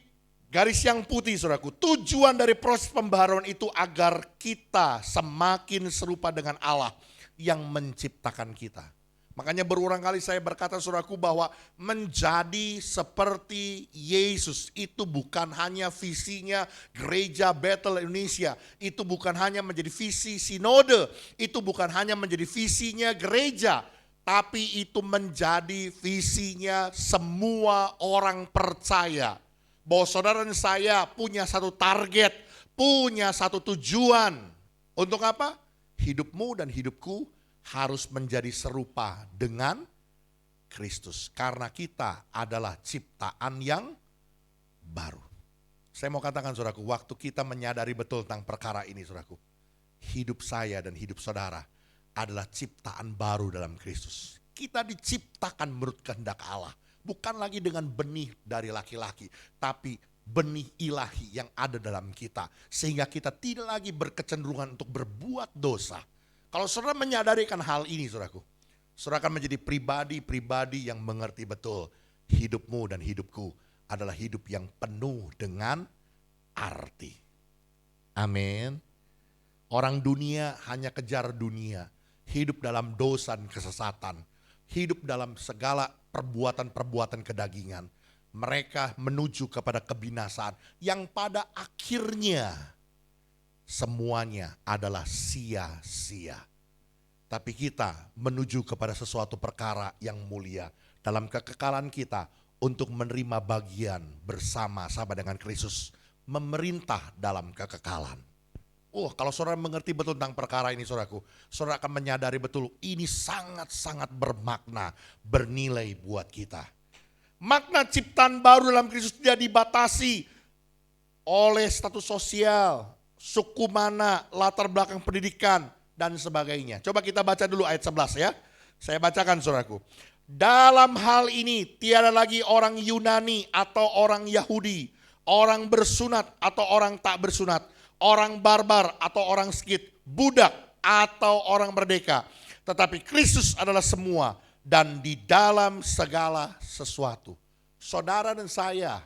garis yang putih saudaraku. Tujuan dari proses pembaharuan itu agar kita semakin serupa dengan Allah yang menciptakan kita. Makanya berulang kali saya berkata saudaraku bahwa menjadi seperti Yesus itu bukan hanya visinya Gereja Bethel Indonesia. Itu bukan hanya menjadi visi sinode. Itu bukan hanya menjadi visinya gereja. Tapi itu menjadi visinya semua orang percaya. Bahwa saudara dan saya punya satu target, punya satu tujuan. Untuk apa? Hidupmu dan hidupku harus menjadi serupa dengan Kristus. Karena kita adalah ciptaan yang baru. Saya mau katakan saudaraku, waktu kita menyadari betul tentang perkara ini saudaraku. Hidup saya dan hidup saudara adalah ciptaan baru dalam Kristus. Kita diciptakan menurut kehendak Allah. Bukan lagi dengan benih dari laki-laki, tapi benih ilahi yang ada dalam kita. Sehingga kita tidak lagi berkecenderungan untuk berbuat dosa. Kalau saudara menyadari hal ini saudaraku, saudara akan menjadi pribadi-pribadi yang mengerti betul hidupmu dan hidupku adalah hidup yang penuh dengan arti. Amin. Orang dunia hanya kejar dunia, hidup dalam dosa dan kesesatan, hidup dalam segala perbuatan-perbuatan kedagingan. Mereka menuju kepada kebinasaan yang pada akhirnya semuanya adalah sia-sia. Tapi kita menuju kepada sesuatu perkara yang mulia dalam kekekalan kita untuk menerima bagian bersama-sama dengan Kristus memerintah dalam kekekalan. Kalau saudara mengerti betul tentang perkara ini saudaraku, saudara akan menyadari betul ini sangat-sangat bermakna, bernilai buat kita. Makna ciptaan baru dalam Kristus tidak dibatasi oleh status sosial, suku mana, latar belakang pendidikan, dan sebagainya. Coba kita baca dulu ayat 11 ya. Saya bacakan saudaraku. Dalam hal ini tiada lagi orang Yunani atau orang Yahudi, orang bersunat atau orang tak bersunat, orang barbar atau orang skit, budak atau orang merdeka. Tetapi Kristus adalah semua dan di dalam segala sesuatu. Saudara dan saya,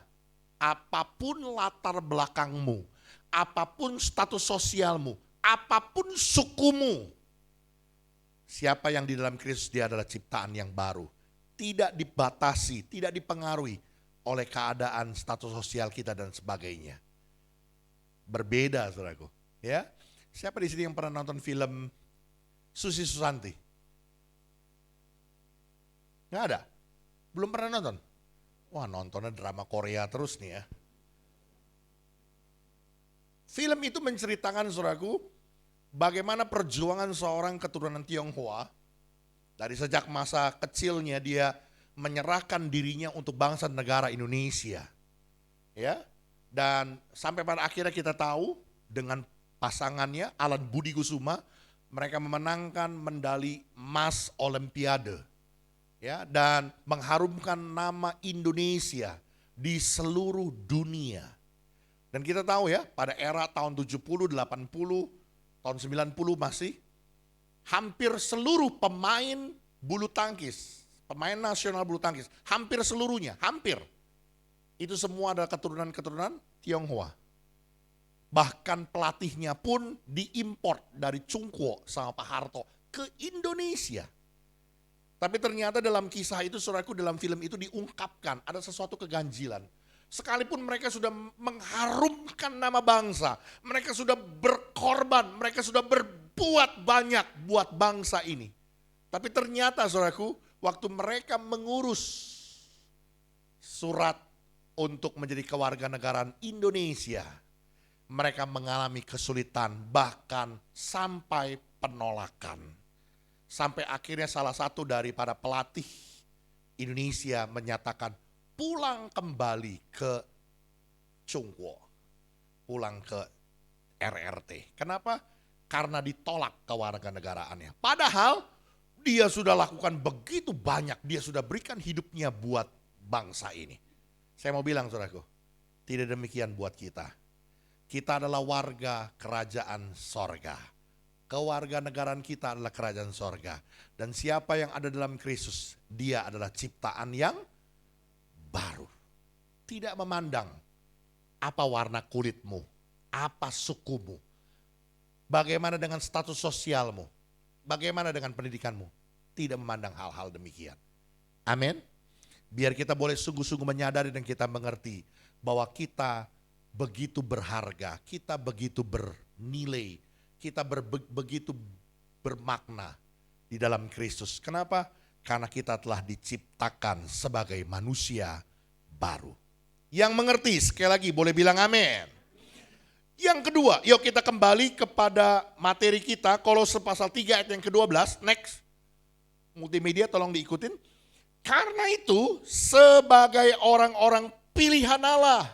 apapun latar belakangmu, apapun status sosialmu, apapun sukumu, siapa yang di dalam Kristus dia adalah ciptaan yang baru. Tidak dibatasi, tidak dipengaruhi oleh keadaan status sosial kita dan sebagainya. Berbeda saudaraku. Ya, siapa di sini yang pernah nonton film Susi Susanti? Nggak ada? Belum pernah nonton? Wah, nontonnya drama Korea terus nih ya. Film itu menceritakan saudaraku, bagaimana perjuangan seorang keturunan Tionghoa dari sejak masa kecilnya dia menyerahkan dirinya untuk bangsa dan negara Indonesia. Ya. Dan sampai pada akhirnya kita tahu dengan pasangannya Alan Budi Kusuma mereka memenangkan medali emas Olimpiade. Ya, dan mengharumkan nama Indonesia di seluruh dunia. Dan kita tahu ya, pada era tahun 70, 80, tahun 90 masih, hampir seluruh pemain bulu tangkis, pemain nasional bulu tangkis, hampir seluruhnya, hampir. Itu semua adalah keturunan-keturunan Tionghoa. Bahkan pelatihnya pun diimport dari Chungkwo sama Pak Harto ke Indonesia. Tapi ternyata dalam kisah itu, saudaraku, dalam film itu diungkapkan ada sesuatu keganjilan. Sekalipun mereka sudah mengharumkan nama bangsa, mereka sudah berkorban, mereka sudah berbuat banyak buat bangsa ini. Tapi ternyata saudaraku, waktu mereka mengurus surat untuk menjadi kewarganegaraan Indonesia, mereka mengalami kesulitan bahkan sampai penolakan. Sampai akhirnya salah satu daripada pelatih Indonesia menyatakan pulang kembali ke Chungkwo, pulang ke RRT. Kenapa? Karena ditolak kewarganegaraannya. Padahal dia sudah lakukan begitu banyak, dia sudah berikan hidupnya buat bangsa ini. Saya mau bilang saudaraku, Tidak demikian buat kita. Kita adalah warga kerajaan sorga. Kewarganegaraan kita adalah kerajaan sorga. Dan siapa yang ada dalam Kristus, dia adalah ciptaan yang baru. Tidak memandang apa warna kulitmu, apa sukumu, bagaimana dengan status sosialmu, bagaimana dengan pendidikanmu. Tidak memandang hal-hal demikian. Amin. Biar kita boleh sungguh-sungguh menyadari dan kita mengerti bahwa kita begitu berharga, kita begitu bernilai, kita begitu bermakna di dalam Kristus. Kenapa? Karena kita telah diciptakan sebagai manusia baru. Yang mengerti sekali lagi boleh bilang amin. Yang kedua, yuk kita kembali kepada materi kita, Kolose pasal 3 ayat yang ke-12, next. Multimedia tolong diikutin. Karena itu sebagai orang-orang pilihan Allah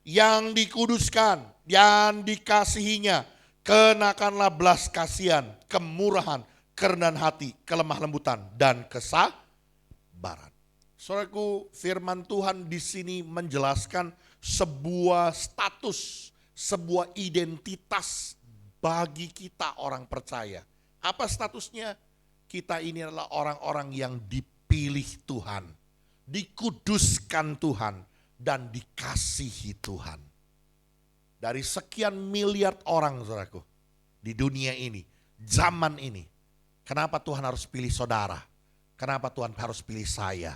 yang dikuduskan, yang dikasihinya, kenakanlah belas kasihan, kemurahan, kerendahan hati, kelemah lembutan, dan kesabaran. Saudaraku, firman Tuhan di sini menjelaskan sebuah status, sebuah identitas bagi kita orang percaya. Apa statusnya? Kita ini adalah orang-orang yang dipilih Tuhan, dikuduskan Tuhan, dan dikasihi Tuhan. Dari sekian miliar orang, saudaraku, di dunia ini, zaman ini, kenapa Tuhan harus pilih saudara? Kenapa Tuhan harus pilih saya?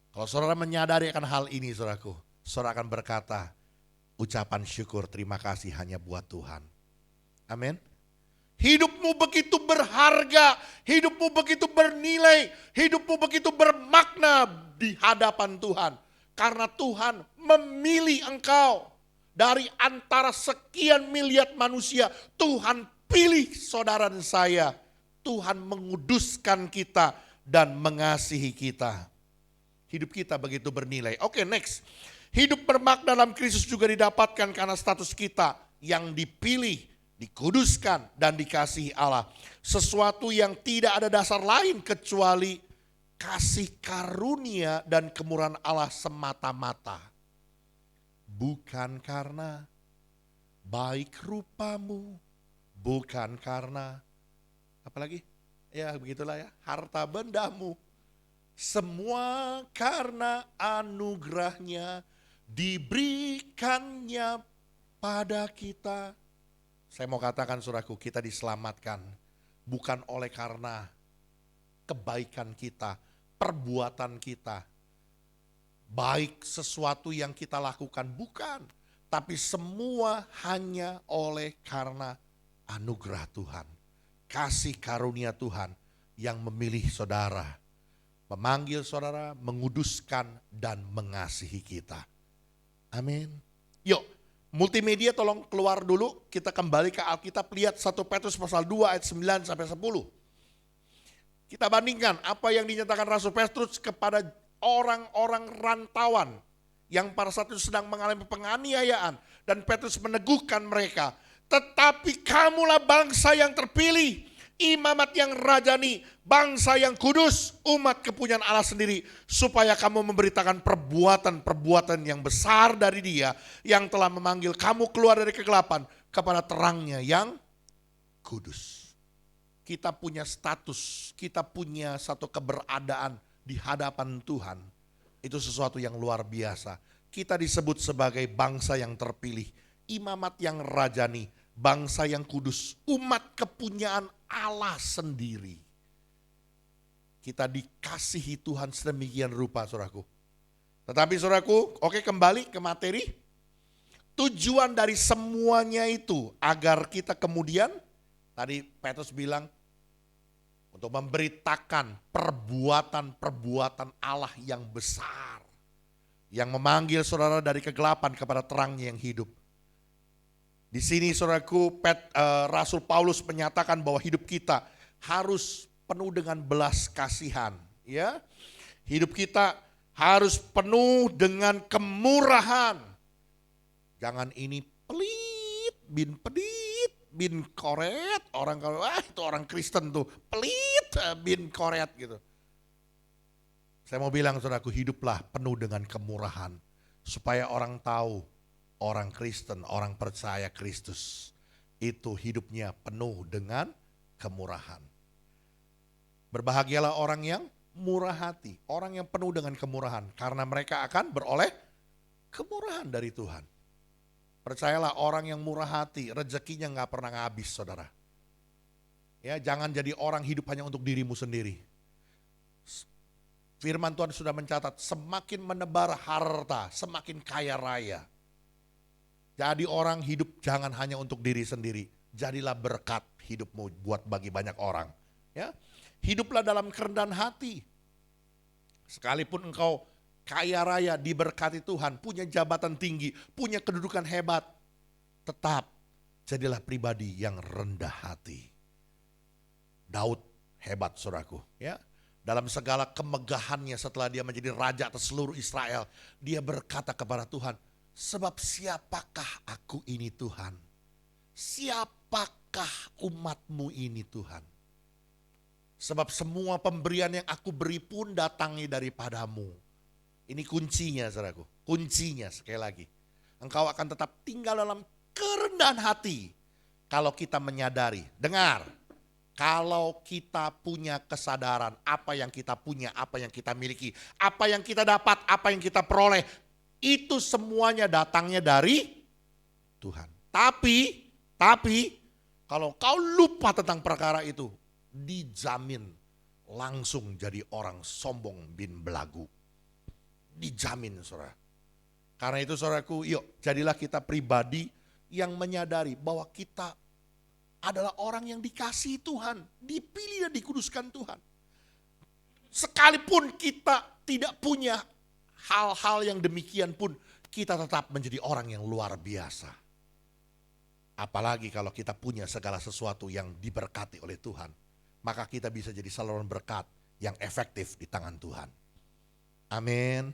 Kalau saudara menyadari akan hal ini, saudaraku, saudara akan berkata, ucapan syukur terima kasih hanya buat Tuhan. Amin. Hidupmu begitu berharga, hidupmu begitu bernilai, hidupmu begitu bermakna di hadapan Tuhan. Karena Tuhan memilih engkau. Dari antara sekian miliar manusia, Tuhan pilih saudara dan saya. Tuhan menguduskan kita dan mengasihi kita. Hidup kita begitu bernilai. Oke, next. Hidup bermakna dalam Kristus juga didapatkan karena status kita yang dipilih, dikuduskan, dan dikasihi Allah. Sesuatu yang tidak ada dasar lain kecuali kasih karunia dan kemurahan Allah semata-mata. Bukan karena baik rupamu, bukan karena apalagi? Ya begitulah ya, harta bendamu. Semua karena anugerahnya diberikannya pada kita. Saya mau katakan saudaraku, kita diselamatkan bukan oleh karena kebaikan kita, perbuatan kita, baik sesuatu yang kita lakukan, bukan. Tapi semua hanya oleh karena anugerah Tuhan. Kasih karunia Tuhan yang memilih saudara, memanggil saudara, menguduskan dan mengasihi kita. Amin. Yuk, multimedia tolong keluar dulu. Kita kembali ke Alkitab, lihat 1 Petrus pasal 2 ayat 9 sampai 10. Kita bandingkan apa yang dinyatakan Rasul Petrus kepada orang-orang rantauan yang pada saat itu sedang mengalami penganiayaan, dan Petrus meneguhkan mereka. Tetapi kamulah bangsa yang terpilih, imamat yang rajani, bangsa yang kudus, umat kepunyaan Allah sendiri, supaya kamu memberitakan perbuatan-perbuatan yang besar dari Dia yang telah memanggil kamu keluar dari kegelapan kepada terangnya yang kudus. Kita punya status, kita punya satu keberadaan di hadapan Tuhan. Itu sesuatu yang luar biasa. Kita disebut sebagai bangsa yang terpilih, imamat yang rajani, bangsa yang kudus, umat kepunyaan Allah sendiri. Kita dikasihi Tuhan sedemikian rupa, saudaraku. Tetapi saudaraku, oke, kembali ke materi. Tujuan dari semuanya itu agar kita kemudian, tadi Petrus bilang, untuk memberitakan perbuatan-perbuatan Allah yang besar, yang memanggil saudara dari kegelapan kepada terangnya yang hidup. Di sini saudaraku, Rasul Paulus menyatakan bahwa hidup kita harus penuh dengan belas kasihan. Ya, hidup kita harus penuh dengan kemurahan. Jangan ini pelit, bin pedit, bin koret. Orang kalau itu orang Kristen tuh pelit, bin koret gitu. Saya mau bilang saudaraku, hiduplah penuh dengan kemurahan. supaya orang tahu orang Kristen, orang percaya Kristus itu hidupnya penuh dengan kemurahan. Berbahagialah orang yang murah hati, orang yang penuh dengan kemurahan, karena mereka akan beroleh kemurahan dari Tuhan. Percayalah, orang yang murah hati, rezekinya gak pernah habis, saudara. Ya, jangan jadi orang hidup hanya untuk dirimu sendiri. Firman Tuhan sudah mencatat, semakin menebar harta, semakin kaya raya. Jadi orang hidup jangan hanya untuk diri sendiri, jadilah berkat hidupmu buat bagi banyak orang. Ya, hiduplah dalam kerendahan hati. Sekalipun engkau kaya raya, diberkati Tuhan, punya jabatan tinggi, punya kedudukan hebat, tetap jadilah pribadi yang rendah hati. Daud hebat, saudaraku, ya. Dalam segala kemegahannya setelah dia menjadi raja atas seluruh Israel, dia berkata kepada Tuhan, sebab siapakah aku ini Tuhan? Siapakah umatmu ini Tuhan? Sebab semua pemberian yang aku beri pun datangnya daripadamu. Ini kuncinya, saudaraku. Kuncinya sekali lagi. Engkau akan tetap tinggal dalam kerendahan hati kalau kita menyadari. Dengar, kalau kita punya kesadaran apa yang kita punya, apa yang kita miliki, apa yang kita dapat, apa yang kita peroleh, itu semuanya datangnya dari Tuhan. Tapi kalau kau lupa tentang perkara itu, dijamin langsung jadi orang sombong bin belagu. Dijamin, saudara. Karena itu, saudaraku, yuk jadilah kita pribadi yang menyadari bahwa kita adalah orang yang dikasihi Tuhan, dipilih dan dikuduskan Tuhan. Sekalipun kita tidak punya hal-hal yang demikian pun, kita tetap menjadi orang yang luar biasa. Apalagi kalau kita punya segala sesuatu yang diberkati oleh Tuhan, maka kita bisa jadi saluran berkat yang efektif di tangan Tuhan. Amin.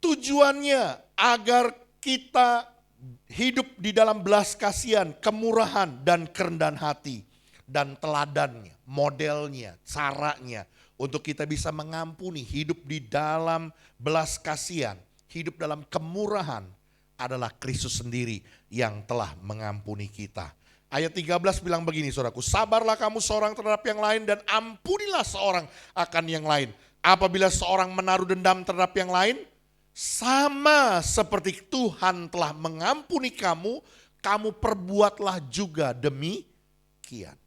Tujuannya agar kita hidup di dalam belas kasihan, kemurahan dan kerendahan hati. Dan teladannya, modelnya, caranya untuk kita bisa mengampuni, hidup di dalam belas kasihan, hidup dalam kemurahan adalah Kristus sendiri yang telah mengampuni kita. Ayat 13 bilang begini, saudaraku, sabarlah kamu seorang terhadap yang lain dan ampunilah seorang akan yang lain. Apabila seorang menaruh dendam terhadap yang lain, sama seperti Tuhan telah mengampuni kamu, kamu perbuatlah juga demikian.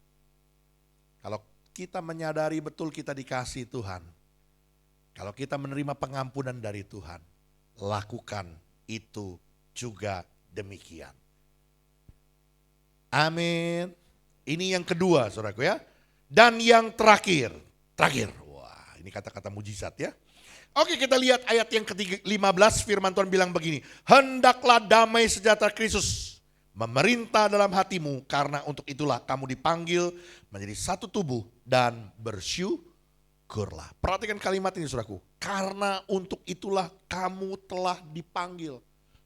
Kalau kita menyadari betul kita dikasihi Tuhan, kalau kita menerima pengampunan dari Tuhan, lakukan itu juga demikian. Amin. Ini yang kedua, saudaraku, ya. Dan yang terakhir. Wah, ini kata-kata mujizat, ya. Oke, kita lihat ayat yang ke-15, firman Tuhan bilang begini. Hendaklah damai sejahtera Kristus memerintah dalam hatimu, karena untuk itulah kamu dipanggil menjadi satu tubuh dan bersyukurlah. Perhatikan kalimat ini, saudaraku. Karena untuk itulah kamu telah dipanggil.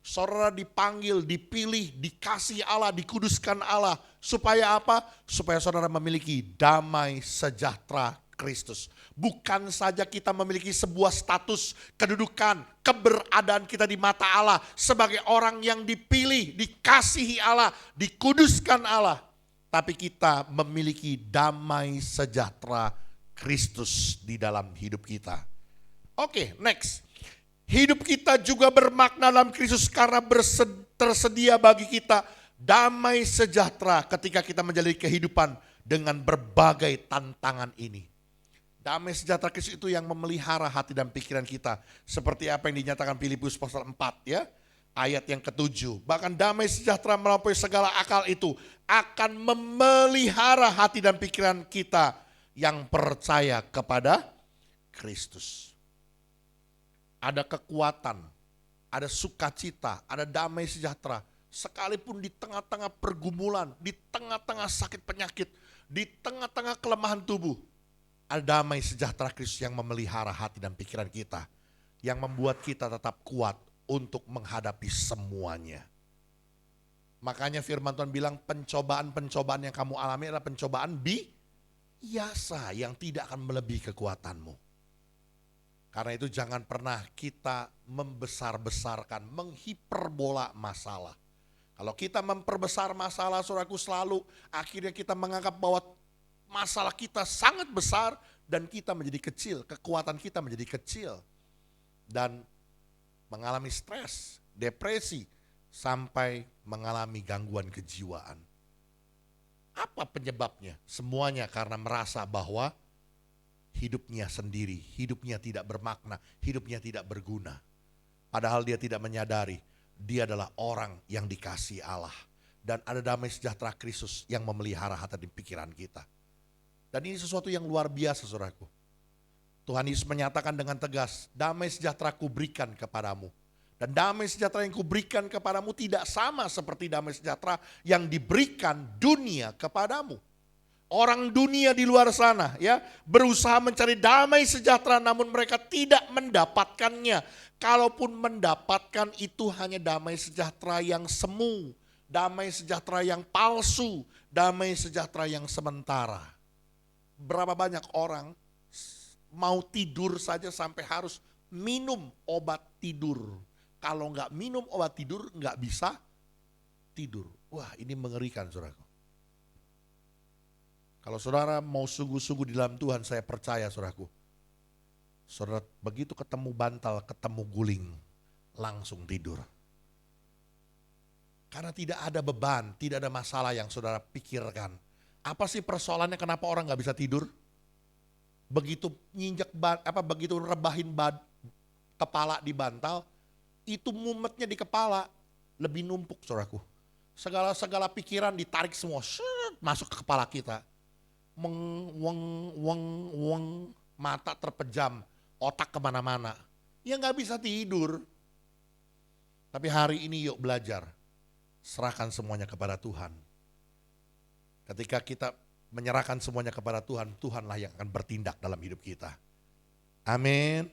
Saudara dipanggil, dipilih, dikasih Allah, dikuduskan Allah. Supaya apa? Supaya saudara memiliki damai sejahtera Kristus. Bukan saja kita memiliki sebuah status, kedudukan, keberadaan kita di mata Allah sebagai orang yang dipilih, dikasihi Allah, dikuduskan Allah. Tapi kita memiliki damai sejahtera Kristus di dalam hidup kita. Oke, next. Hidup kita juga bermakna dalam Kristus karena tersedia bagi kita damai sejahtera ketika kita menjalani kehidupan dengan berbagai tantangan ini. Damai sejahtera Kristus itu yang memelihara hati dan pikiran kita. Seperti apa yang dinyatakan Filipius pasal 4, ya. Ayat yang ke-7. Bahkan damai sejahtera melampaui segala akal itu akan memelihara hati dan pikiran kita yang percaya kepada Kristus. Ada kekuatan, ada sukacita, ada damai sejahtera. Sekalipun di tengah-tengah pergumulan, di tengah-tengah sakit penyakit, di tengah-tengah kelemahan tubuh, ada damai sejahtera Kristus yang memelihara hati dan pikiran kita. Yang membuat kita tetap kuat untuk menghadapi semuanya. Makanya firman Tuhan bilang pencobaan-pencobaan yang kamu alami adalah pencobaan biasa yang tidak akan melebihi kekuatanmu. Karena itu jangan pernah kita membesar-besarkan, menghiperbola masalah. Kalau kita memperbesar masalah, saudaraku, selalu akhirnya kita menganggap bahwa masalah kita sangat besar dan kita menjadi kecil, kekuatan kita menjadi kecil. Dan mengalami stres, depresi, sampai mengalami gangguan kejiwaan. Apa penyebabnya? Semuanya karena merasa bahwa hidupnya sendiri, hidupnya tidak bermakna, hidupnya tidak berguna. Padahal dia tidak menyadari, dia adalah orang yang dikasihi Allah. Dan ada damai sejahtera Kristus yang memelihara hati dan pikiran kita. Dan ini sesuatu yang luar biasa, saudaraku. Tuhan Yesus menyatakan dengan tegas, damai sejahtera kuberikan kepadamu. Dan damai sejahtera yang kuberikan kepadamu tidak sama seperti damai sejahtera yang diberikan dunia kepadamu. Orang dunia di luar sana ya berusaha mencari damai sejahtera namun mereka tidak mendapatkannya. Kalaupun mendapatkan itu hanya damai sejahtera yang semu, damai sejahtera yang palsu, damai sejahtera yang sementara. Berapa banyak orang mau tidur saja sampai harus minum obat tidur. Kalau nggak minum obat tidur nggak bisa tidur. Wah, ini mengerikan, saudaraku. Kalau saudara mau sungguh-sungguh di dalam Tuhan, saya percaya, saudaraku. Saudara begitu ketemu bantal, ketemu guling, langsung tidur. Karena tidak ada beban, tidak ada masalah yang saudara pikirkan. Apa sih persoalannya kenapa orang nggak bisa tidur? Begitu begitu rebahin kepala di bantal, itu mumetnya di kepala lebih numpuk, saudaraku. Segala pikiran ditarik semua, masuk ke kepala kita. Mata terpejam, otak kemana-mana. Ya nggak bisa tidur. Tapi hari ini yuk belajar, serahkan semuanya kepada Tuhan. Ketika kita menyerahkan semuanya kepada Tuhan, Tuhanlah yang akan bertindak dalam hidup kita. Amin.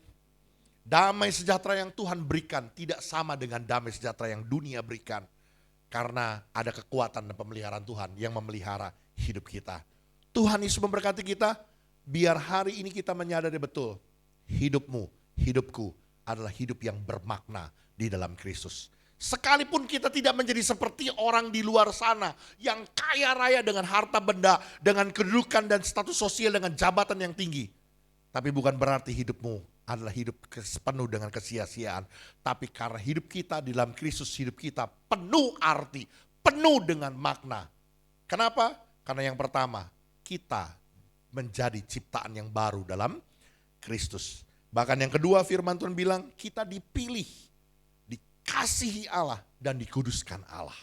Damai sejahtera yang Tuhan berikan tidak sama dengan damai sejahtera yang dunia berikan. Karena ada kekuatan dan pemeliharaan Tuhan yang memelihara hidup kita. Tuhan Yesus memberkati kita, biar hari ini kita menyadari betul, hidupmu, hidupku adalah hidup yang bermakna di dalam Kristus. Sekalipun kita tidak menjadi seperti orang di luar sana yang kaya raya dengan harta benda, dengan kedudukan dan status sosial, dengan jabatan yang tinggi. Tapi bukan berarti hidupmu adalah hidup penuh dengan kesia-siaan. Tapi karena hidup kita di dalam Kristus, hidup kita penuh arti, penuh dengan makna. Kenapa? Karena yang pertama, kita menjadi ciptaan yang baru dalam Kristus. Bahkan yang kedua firman Tuhan bilang, kita dipilih, dikasihi Allah dan dikuduskan Allah.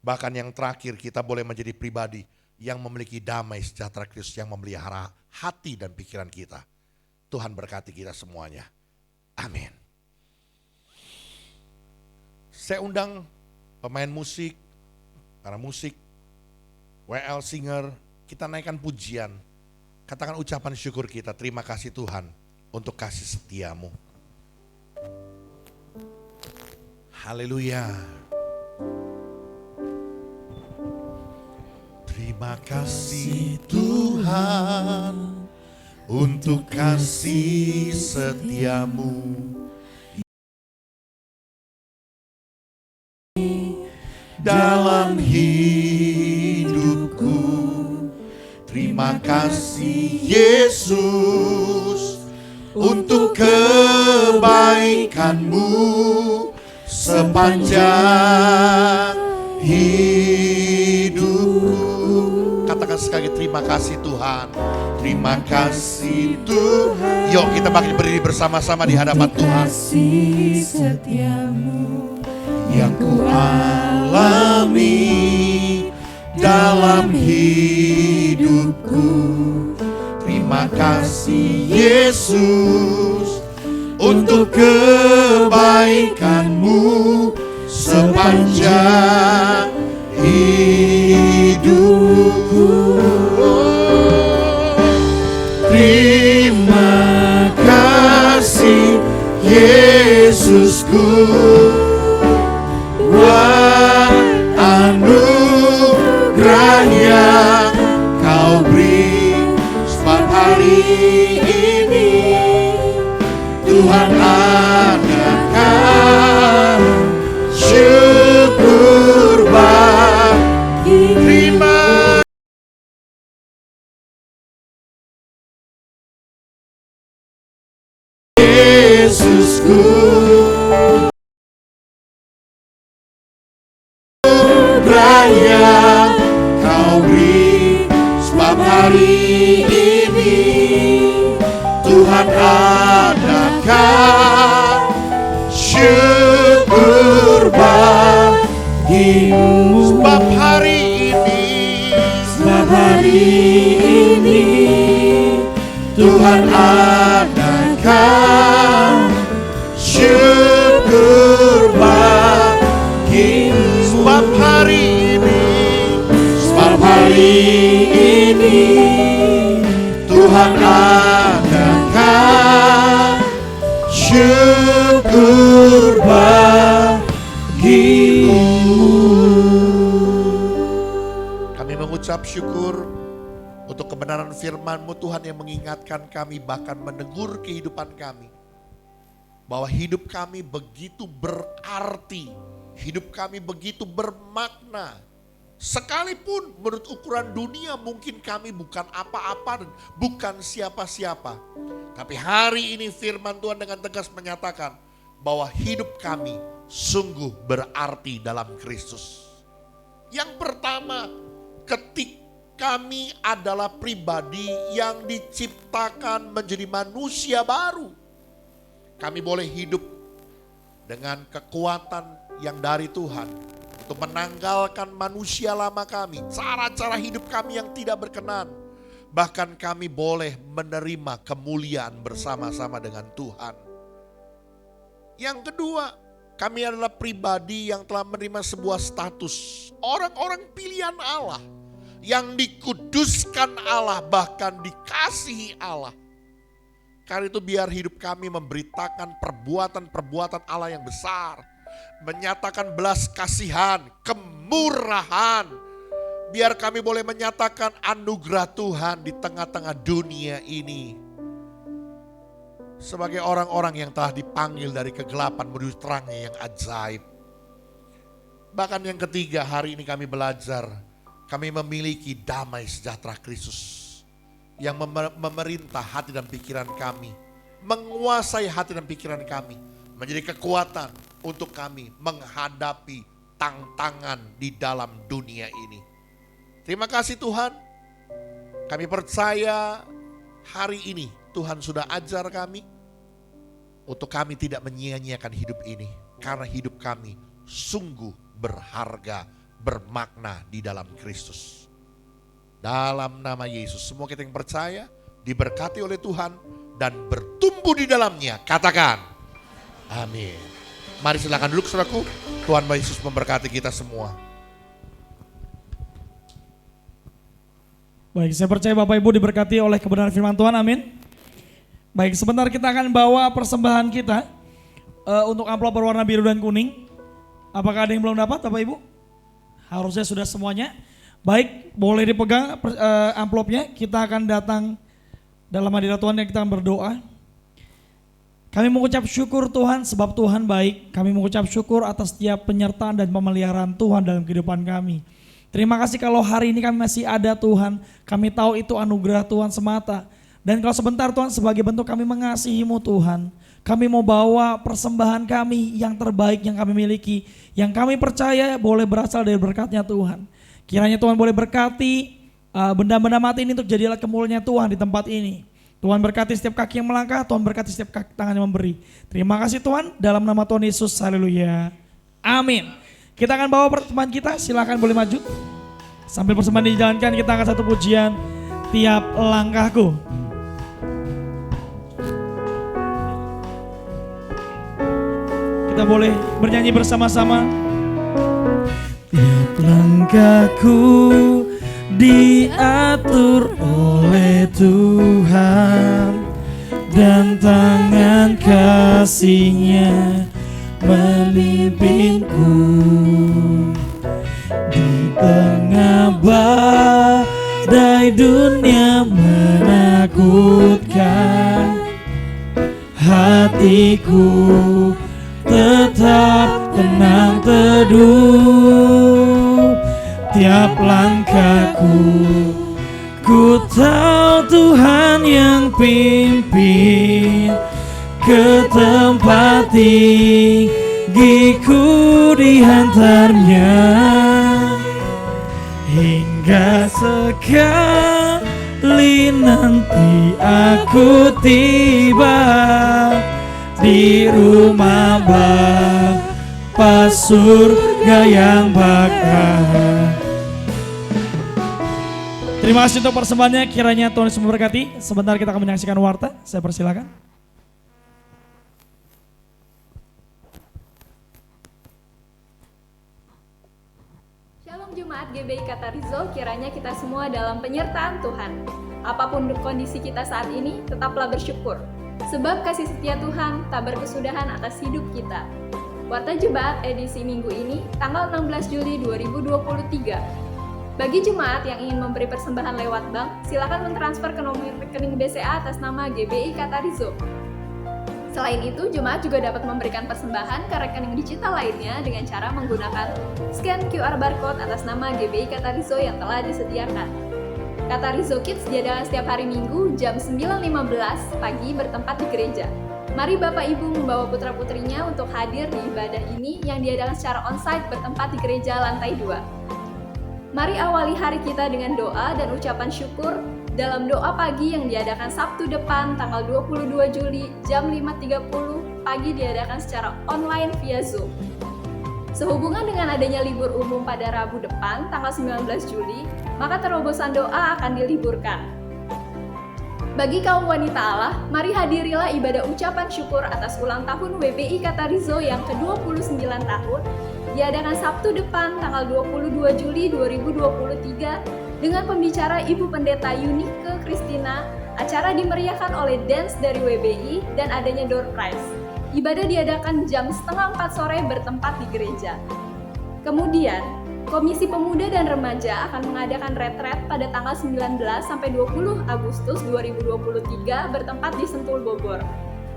Bahkan yang terakhir, kita boleh menjadi pribadi yang memiliki damai sejahtera Kristus yang memelihara hati dan pikiran kita. Tuhan berkati kita semuanya. Amin. Saya undang pemain musik, para musik, WL Singer, kita naikkan pujian. Katakan ucapan syukur kita, terima kasih Tuhan untuk kasih setiamu. Haleluya. Terima kasih Tuhan untuk kasih setiamu dalam hidupku. Terima kasih Yesus untuk kebaikanmu sepanjang hidupku. Katakan sekali, terima kasih Tuhan. Terima kasih Tuhan. Yuk kita berdiri bersama-sama di hadapan Tuhan. Kasih setiamu Yang ku alami dalam hidupku. Terima kasih Yesus untuk kebaikanmu sepanjang hidupku. Terima kasih Yesusku buat anugerah yang kau beri setiap hari ini. bagimu. Sebab hari ini, Sebab hari ini Tuhan adakan syukur bagimu. Sebab hari ini, Sebab hari ini Tuhan adakan syukur bagimu. Kami mengucap syukur untuk kebenaran firman-Mu Tuhan yang mengingatkan kami, bahkan menegur kehidupan kami. Bahwa hidup kami begitu berarti, hidup kami begitu bermakna. Sekalipun menurut ukuran dunia mungkin kami bukan apa-apa dan bukan siapa-siapa. Tapi hari ini firman Tuhan dengan tegas menyatakan bahwa hidup kami sungguh berarti dalam Kristus. Yang pertama, ketika kami adalah pribadi yang diciptakan menjadi manusia baru. Kami boleh hidup dengan kekuatan yang dari Tuhan untuk menanggalkan manusia lama kami, cara-cara hidup kami yang tidak berkenan. Bahkan kami boleh menerima kemuliaan bersama-sama dengan Tuhan. Yang kedua, kami adalah pribadi yang telah menerima sebuah status orang-orang pilihan Allah, yang dikuduskan Allah, bahkan dikasihi Allah. Karena itu biar hidup kami memberitakan perbuatan-perbuatan Allah yang besar, menyatakan belas kasihan, kemurahan. Biar kami boleh menyatakan anugerah Tuhan di tengah-tengah dunia ini. Sebagai orang-orang yang telah dipanggil dari kegelapan menuju terangnya yang ajaib. Bahkan yang ketiga, hari ini kami belajar, kami memiliki damai sejahtera Kristus yang memerintah hati dan pikiran kami, menguasai hati dan pikiran kami, menjadi kekuatan untuk kami menghadapi tantangan di dalam dunia ini. Terima kasih Tuhan, kami percaya hari ini Tuhan sudah ajar kami untuk kami tidak menyia-nyiakan hidup ini, karena hidup kami sungguh berharga, bermakna di dalam Kristus. Dalam nama Yesus, semua kita yang percaya diberkati oleh Tuhan dan bertumbuh di dalamnya. Katakan, amin. Mari silakan duduk saudaraku. Tuhan Yesus memberkati kita semua. Baik, saya percaya Bapak Ibu diberkati oleh kebenaran firman Tuhan, amin. Baik, sebentar kita akan bawa persembahan kita untuk amplop berwarna biru dan kuning. Apakah ada yang belum dapat Bapak Ibu? Harusnya sudah semuanya. Baik, boleh dipegang amplopnya. Kita akan datang dalam hadirat Tuhan dan kita akan berdoa. Kami mengucap syukur Tuhan sebab Tuhan baik. Kami mengucap syukur atas setiap penyertaan dan pemeliharaan Tuhan dalam kehidupan kami. Terima kasih kalau hari ini kami masih ada Tuhan. Kami tahu itu anugerah Tuhan semata. Dan kalau sebentar Tuhan sebagai bentuk kami mengasihi-Mu Tuhan. Kami mau bawa persembahan kami yang terbaik yang kami miliki. Yang kami percaya boleh berasal dari berkat-Nya Tuhan. Kiranya Tuhan boleh berkati benda-benda mati ini untuk jadilah kemuliaan Tuhan di tempat ini. Tuhan berkati setiap kaki yang melangkah, Tuhan berkati setiap kaki tangan yang memberi. Terima kasih Tuhan, dalam nama Tuhan Yesus, haleluya. Amin. Kita akan bawa persembahan kita, silakan boleh maju. Sambil persembahan dijalankan, kita akan satu pujian, tiap langkahku. Kita boleh bernyanyi bersama-sama. Tiap langkahku diatur oleh Tuhan, dan tangan kasih-Nya memimpinku. Di tengah badai dunia menakutkan, hatiku tetap tenang teduh. Tiap langkahku, ku tahu Tuhan yang pimpin. Ke tempat tinggiku dihantarnya, hingga sekali nanti aku tiba di rumah Bapa surga. surga yang bakal. Terima kasih untuk persembahannya, kiranya Tuhan Yesus memberkati. Sebentar kita akan menyaksikan warta, saya persilakan. Shalom Jemaat GBI Katarizo, kiranya kita semua dalam penyertaan Tuhan. Apapun kondisi kita saat ini, tetaplah bersyukur. Sebab kasih setia Tuhan tak berkesudahan atas hidup kita. Warta Jemaat edisi minggu ini, tanggal 16 Juli 2023. Bagi jemaat yang ingin memberi persembahan lewat bank, silakan mentransfer ke nomor rekening BCA atas nama GBI Katarizo. Selain itu, jemaat juga dapat memberikan persembahan ke rekening digital lainnya dengan cara menggunakan scan QR barcode atas nama GBI Katarizo yang telah disediakan. Katarizo Kids diadakan setiap hari Minggu jam 9.15 pagi bertempat di gereja. Mari Bapak Ibu membawa putra-putrinya untuk hadir di ibadah ini yang diadakan secara onsite bertempat di gereja lantai 2. Mari awali hari kita dengan doa dan ucapan syukur dalam doa pagi yang diadakan Sabtu depan tanggal 22 Juli jam 5.30 pagi diadakan secara online via Zoom. Sehubungan dengan adanya libur umum pada Rabu depan tanggal 19 Juli, maka terobosan doa akan diliburkan. Bagi kaum wanita Allah, mari hadirilah ibadah ucapan syukur atas ulang tahun WBI Katarizo yang ke-29 tahun diadakan Sabtu depan tanggal 22 Juli 2023 dengan pembicara Ibu Pendeta Yunike Christina. Acara dimeriahkan oleh dance dari WBI dan adanya door prize. Ibadah diadakan jam 3:30 sore bertempat di gereja. Kemudian, Komisi Pemuda dan Remaja akan mengadakan retret pada tanggal 19 sampai 20 Agustus 2023 bertempat di Sentul, Bogor.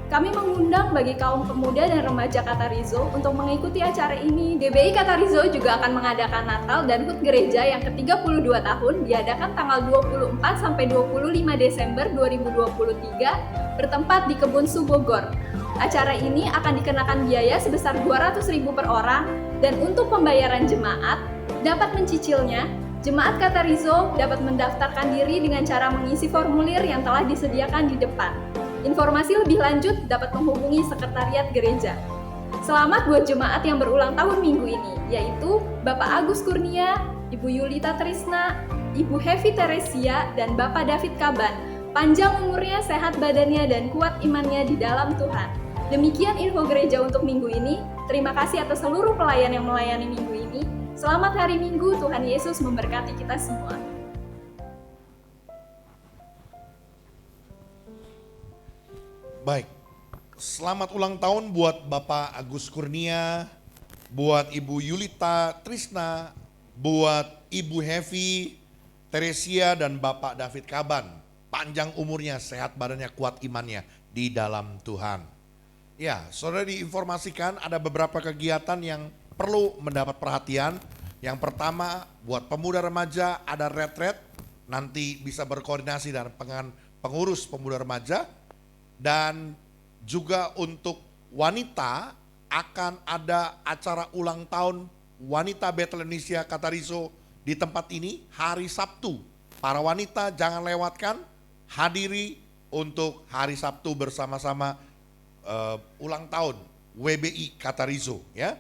Kami mengundang bagi kaum pemuda dan remaja Katarizo untuk mengikuti acara ini. GBI Katarizo juga akan mengadakan Natal dan HUT Gereja yang ke-32 tahun diadakan tanggal 24 sampai 25 Desember 2023 bertempat di Kebun Su, Bogor. Acara ini akan dikenakan biaya sebesar 200.000 per orang dan untuk pembayaran jemaat dapat mencicilnya. Jemaat Katarizo dapat mendaftarkan diri dengan cara mengisi formulir yang telah disediakan di depan. Informasi lebih lanjut dapat menghubungi Sekretariat Gereja. Selamat buat jemaat yang berulang tahun minggu ini, yaitu Bapak Agus Kurnia, Ibu Yulita Trisna, Ibu Hevi Teresia, dan Bapak David Kaban. Panjang umurnya, sehat badannya, dan kuat imannya di dalam Tuhan. Demikian info gereja untuk minggu ini. Terima kasih atas seluruh pelayan yang melayani minggu ini. Selamat hari Minggu, Tuhan Yesus memberkati kita semua. Baik, selamat ulang tahun buat Bapak Agus Kurnia, buat Ibu Yulita Trisna, buat Ibu Hevi Teresia dan Bapak David Kaban. Panjang umurnya, sehat badannya, kuat imannya di dalam Tuhan. Ya, saudara diinformasikan ada beberapa kegiatan yang perlu mendapat perhatian. Yang pertama, buat pemuda remaja ada retret, nanti bisa berkoordinasi dengan pengurus pemuda remaja. Dan juga untuk wanita akan ada acara ulang tahun Wanita Bethel Indonesia Katarizo di tempat ini hari Sabtu. Para wanita jangan lewatkan, hadiri untuk hari Sabtu bersama-sama ulang tahun WBI Katarizo ya.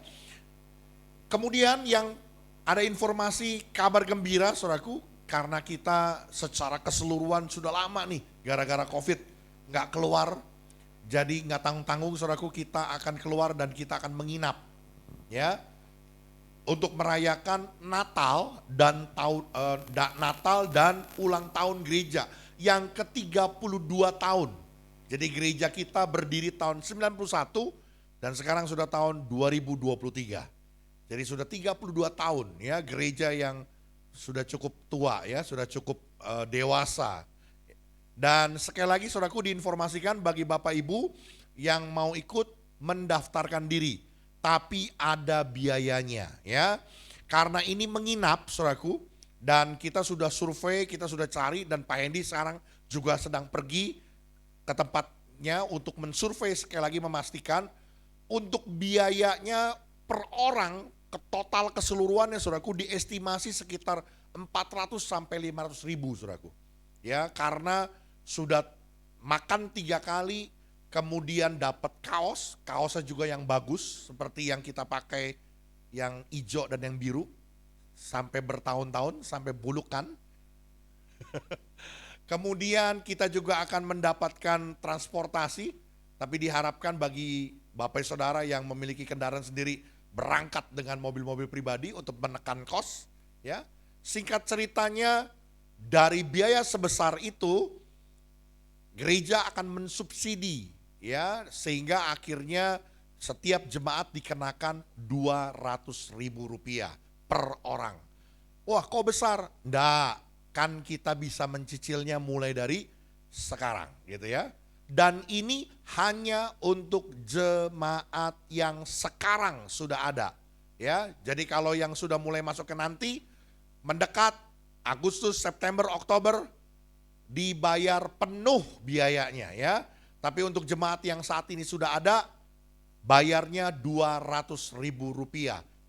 Kemudian yang ada informasi kabar gembira saudaraku, karena kita secara keseluruhan sudah lama nih gara-gara COVID nggak keluar, jadi nggak tanggung-tanggung saudaraku, kita akan keluar dan kita akan menginap ya untuk merayakan Natal dan Natal dan ulang tahun gereja yang ke-32 tahun. Jadi gereja kita berdiri tahun 91 dan sekarang sudah tahun 2023. Jadi sudah 32 tahun ya, gereja yang sudah cukup tua ya, sudah cukup dewasa. Dan sekali lagi saudaraku diinformasikan bagi Bapak Ibu yang mau ikut mendaftarkan diri. Tapi ada biayanya ya. Karena ini menginap saudaraku, dan kita sudah survei, kita sudah cari, dan Pak Hendy sekarang juga sedang pergi ke tempatnya untuk mensurvei sekali lagi memastikan untuk biayanya per orang ke total keseluruhannya saudaraku diestimasi sekitar 400 sampai 500 ribu saudaraku. Ya, karena sudah makan 3 kali, kemudian dapat kaosnya juga yang bagus seperti yang kita pakai yang hijau dan yang biru sampai bertahun-tahun, sampai bulukan. Kemudian kita juga akan mendapatkan transportasi, tapi diharapkan bagi Bapak Saudara yang memiliki kendaraan sendiri berangkat dengan mobil-mobil pribadi untuk menekan kos, ya. Singkat ceritanya, dari biaya sebesar itu gereja akan mensubsidi, ya, sehingga akhirnya setiap jemaat dikenakan Rp200.000 per orang. Wah, kok besar? Nggak, kan kita bisa mencicilnya mulai dari sekarang gitu ya. Dan ini hanya untuk jemaat yang sekarang sudah ada, ya. Jadi kalau yang sudah mulai masuk ke nanti, mendekat Agustus, September, Oktober dibayar penuh biayanya, ya. Tapi untuk jemaat yang saat ini sudah ada, bayarnya Rp200.000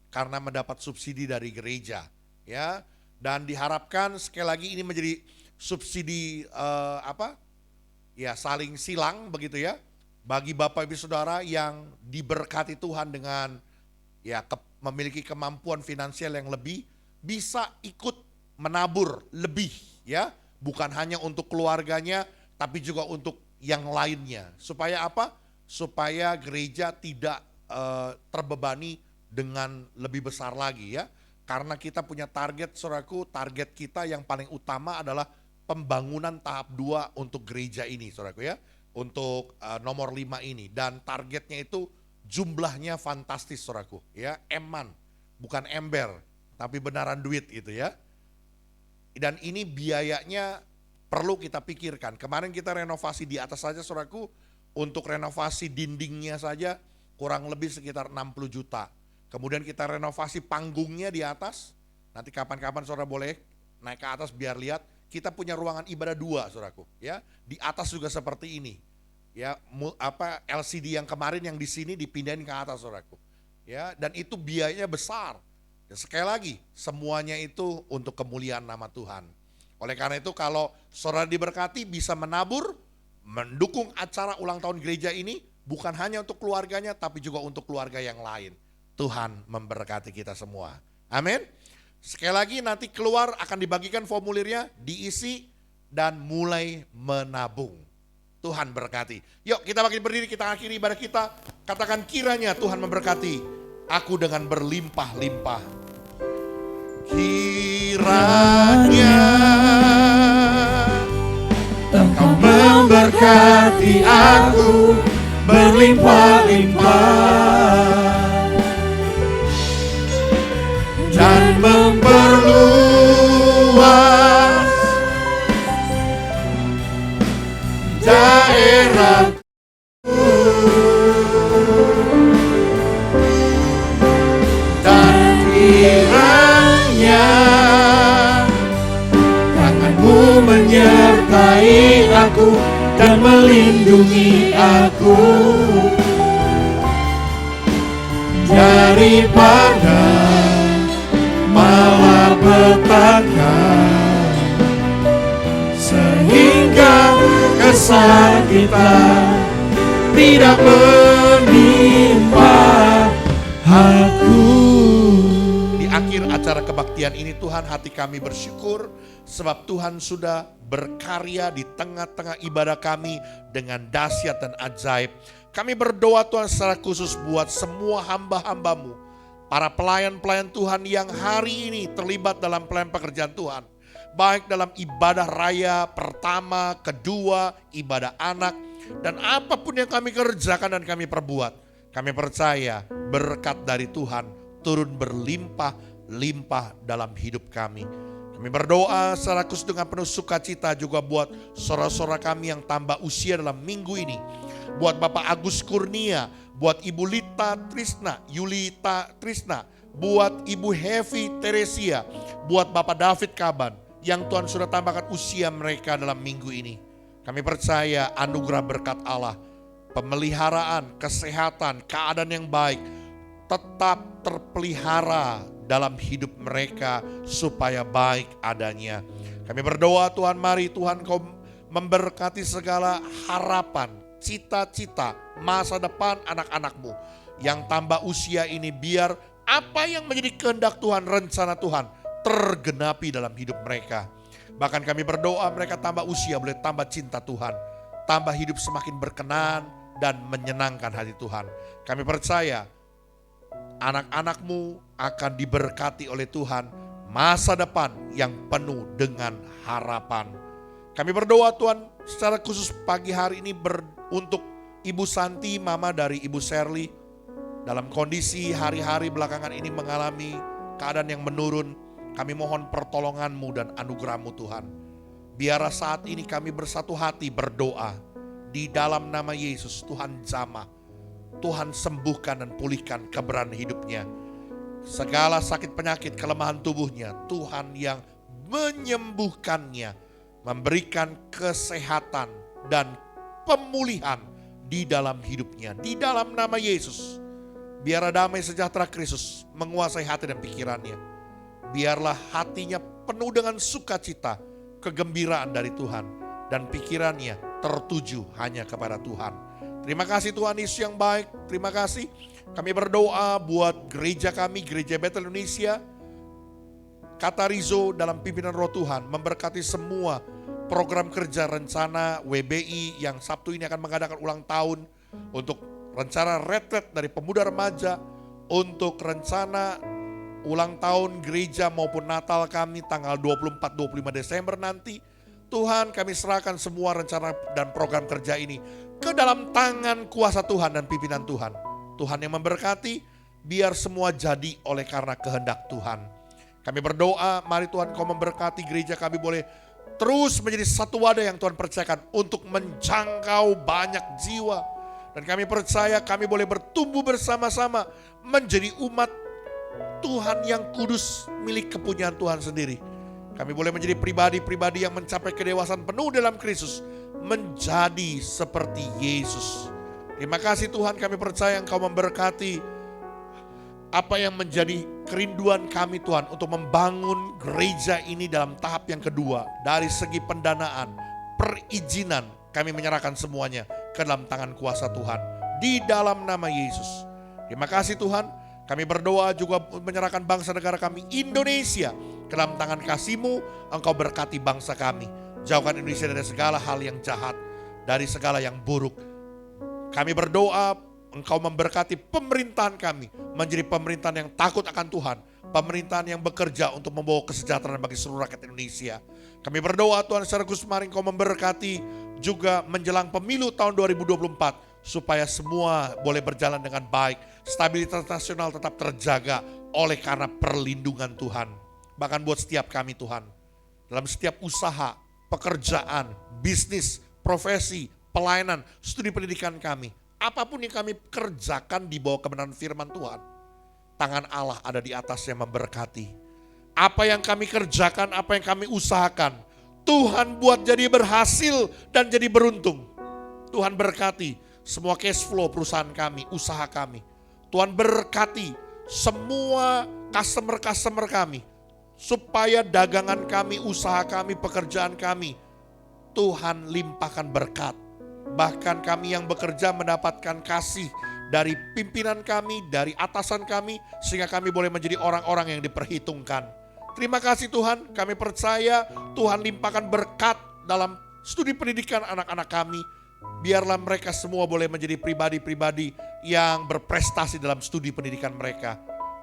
karena mendapat subsidi dari gereja, ya. Dan diharapkan sekali lagi ini menjadi subsidi saling silang begitu ya, bagi Bapak Ibu Saudara yang diberkati Tuhan dengan memiliki kemampuan finansial yang lebih, bisa ikut menabur lebih, ya, bukan hanya untuk keluarganya tapi juga untuk yang lainnya. Supaya apa? Supaya gereja tidak terbebani dengan lebih besar lagi, ya. Karena kita punya target, saudaraku, target kita yang paling utama adalah pembangunan tahap 2 untuk gereja ini, saudaraku, ya. Untuk nomor 5 ini, dan targetnya itu jumlahnya fantastis, saudaraku, ya. Eman, bukan ember, tapi benaran duit gitu ya. Dan ini biayanya perlu kita pikirkan. Kemarin kita renovasi di atas saja, saudaraku, untuk renovasi dindingnya saja kurang lebih sekitar 60 juta. Kemudian kita renovasi panggungnya di atas. Nanti kapan-kapan saudara boleh naik ke atas biar lihat. Kita punya ruangan ibadah 2, saudaraku, ya. Di atas juga seperti ini. Ya, LCD yang kemarin yang di sini dipindahin ke atas, saudaraku. Ya, dan itu biayanya besar. Dan sekali lagi, semuanya itu untuk kemuliaan nama Tuhan. Oleh karena itu kalau saudara diberkati bisa menabur, mendukung acara ulang tahun gereja ini, bukan hanya untuk keluarganya tapi juga untuk keluarga yang lain. Tuhan memberkati kita semua. Amin. Sekali lagi nanti keluar akan dibagikan formulirnya, diisi dan mulai menabung. Tuhan berkati. Yuk kita makin berdiri, kita akhiri ibadah kita. Katakan, kiranya Tuhan memberkati aku dengan berlimpah-limpah. Kiranya Engkau memberkati aku berlimpah-limpah dan memperluas daerah dan kiranya tanganmu menyertai aku dan melindungi aku daripada malapetaka, sehingga kesakitan tidak menimpa aku. Di akhir acara kebaktian ini Tuhan, hati kami bersyukur sebab Tuhan sudah berkarya di tengah-tengah ibadah kami dengan dahsyat dan ajaib. Kami berdoa Tuhan secara khusus buat semua hamba-hamba-Mu, para pelayan-pelayan Tuhan yang hari ini terlibat dalam pelayan pekerjaan Tuhan. Baik dalam ibadah raya pertama, kedua, ibadah anak, dan apapun yang kami kerjakan dan kami perbuat. Kami percaya berkat dari Tuhan turun berlimpah-limpah dalam hidup kami. Kami berdoa secara khusus dengan penuh sukacita juga buat saudara-saudara kami yang tambah usia dalam minggu ini. Buat Bapak Agus Kurnia, buat Ibu Yulita Trisna, buat Ibu Hevi Teresia, buat Bapak David Kaban, yang Tuhan sudah tambahkan usia mereka dalam minggu ini. Kami percaya anugerah berkat Allah, pemeliharaan, kesehatan, keadaan yang baik, tetap terpelihara dalam hidup mereka supaya baik adanya. Kami berdoa Tuhan, mari Tuhan Kau memberkati segala harapan, cita-cita, masa depan anak-anak-Mu yang tambah usia ini, biar apa yang menjadi kehendak Tuhan, rencana Tuhan tergenapi dalam hidup mereka. Bahkan kami berdoa mereka tambah usia, boleh tambah cinta Tuhan, tambah hidup semakin berkenan dan menyenangkan hati Tuhan. Kami percaya anak-anakmu akan diberkati oleh Tuhan, masa depan yang penuh dengan harapan. Kami berdoa Tuhan secara khusus pagi hari ini untuk Ibu Santi, mama dari Ibu Shirley, dalam kondisi hari-hari belakangan ini mengalami keadaan yang menurun. Kami mohon pertolongan-Mu dan anugerah-Mu Tuhan. Biarlah saat ini kami bersatu hati berdoa. Di dalam nama Yesus, Tuhan jamah. Tuhan sembuhkan dan pulihkan keberadaan hidupnya. Segala sakit penyakit kelemahan tubuhnya, Tuhan yang menyembuhkannya. Memberikan kesehatan dan pemulihan di dalam hidupnya. Di dalam nama Yesus. Biarlah damai sejahtera Kristus menguasai hati dan pikirannya. Biarlah hatinya penuh dengan sukacita, kegembiraan dari Tuhan. Dan pikirannya tertuju hanya kepada Tuhan. Terima kasih Tuhan Yesus yang baik. Terima kasih. Kami berdoa buat gereja kami, Gereja Betel Indonesia Katarizo dalam pimpinan Roh Tuhan. Memberkati semua program kerja rencana WBI yang Sabtu ini akan mengadakan ulang tahun. Untuk rencana retret dari pemuda remaja. Untuk rencana ulang tahun gereja maupun Natal kami tanggal 24-25 Desember nanti. Tuhan, kami serahkan semua rencana dan program kerja ini ke dalam tangan kuasa Tuhan dan pimpinan Tuhan. Tuhan yang memberkati, biar semua jadi oleh karena kehendak Tuhan. Kami berdoa, mari Tuhan Kau memberkati gereja kami boleh terus menjadi satu wadah yang Tuhan percayakan untuk menjangkau banyak jiwa. Dan kami percaya kami boleh bertumbuh bersama-sama menjadi umat Tuhan yang kudus milik kepunyaan Tuhan sendiri. Kami boleh menjadi pribadi-pribadi yang mencapai kedewasaan penuh dalam Kristus. Menjadi seperti Yesus. Terima kasih Tuhan, kami percaya Engkau memberkati apa yang menjadi kerinduan kami Tuhan untuk membangun gereja ini dalam tahap yang kedua. Dari segi pendanaan, perizinan, kami menyerahkan semuanya ke dalam tangan kuasa Tuhan. Di dalam nama Yesus. Terima kasih Tuhan, kami berdoa juga menyerahkan bangsa negara kami Indonesia ke dalam tangan kasih-Mu. Engkau berkati bangsa kami. Jauhkan Indonesia dari segala hal yang jahat, dari segala yang buruk. Kami berdoa Engkau memberkati pemerintahan kami menjadi pemerintahan yang takut akan Tuhan. Pemerintahan yang bekerja untuk membawa kesejahteraan bagi seluruh rakyat Indonesia. Kami berdoa Tuhan secara khusus mari Engkau memberkati juga menjelang pemilu tahun 2024. Supaya semua boleh berjalan dengan baik. Stabilitas nasional tetap terjaga oleh karena perlindungan Tuhan. Bahkan buat setiap kami Tuhan. Dalam setiap usaha, pekerjaan, bisnis, profesi, pelayanan, studi pendidikan kami. Apapun yang kami kerjakan di bawah kebenaran firman Tuhan. Tangan Allah ada di atasnya memberkati. Apa yang kami kerjakan, apa yang kami usahakan. Tuhan buat jadi berhasil dan jadi beruntung. Tuhan berkati semua cash flow perusahaan kami, usaha kami. Tuhan berkati semua customer-customer kami. Supaya dagangan kami, usaha kami, pekerjaan kami, Tuhan limpahkan berkat. Bahkan kami yang bekerja mendapatkan kasih dari pimpinan kami, dari atasan kami, sehingga kami boleh menjadi orang-orang yang diperhitungkan. Terima kasih Tuhan, kami percaya Tuhan limpahkan berkat dalam studi pendidikan anak-anak kami. Biarlah mereka semua boleh menjadi pribadi-pribadi yang berprestasi dalam studi pendidikan mereka.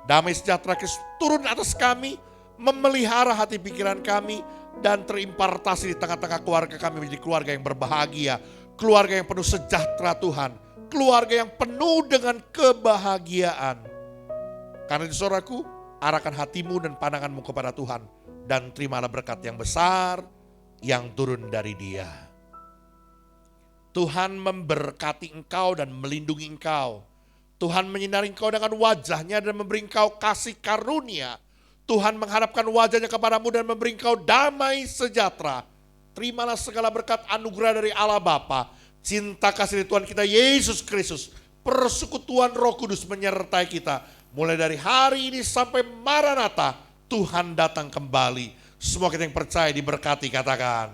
Damai sejahtera Kristus turun atas kami, memelihara hati pikiran kami, dan terimpartasi di tengah-tengah keluarga kami menjadi keluarga yang berbahagia, keluarga yang penuh sejahtera Tuhan, keluarga yang penuh dengan kebahagiaan. Karena itu saudaraku, arahkan hatimu dan pandanganmu kepada Tuhan, dan terimalah berkat yang besar yang turun dari Dia. Tuhan memberkati engkau dan melindungi engkau. Tuhan menyinari engkau dengan wajahnya dan memberi engkau kasih karunia. Tuhan menghadapkan wajahnya kepadamu dan memberi engkau damai sejahtera. Terimalah segala berkat anugerah dari Allah Bapa, cinta kasih dari Tuhan kita Yesus Kristus, persekutuan Roh Kudus menyertai kita. Mulai dari hari ini sampai Maranatha, Tuhan datang kembali. Semua kita yang percaya diberkati, katakan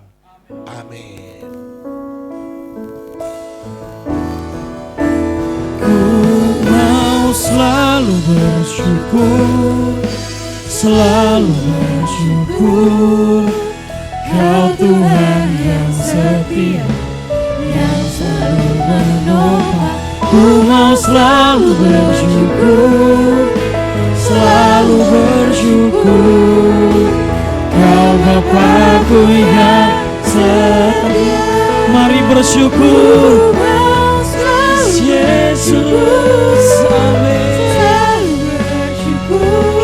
amin. Mau mau selalu bersyukur, selalu bersyukur. Kau Tuhan yang setia, yang selalu menopang. Ku mau selalu bersyukur, selalu bersyukur. Kau Bapakku yang setia. Mari bersyukur. Yesus, amin.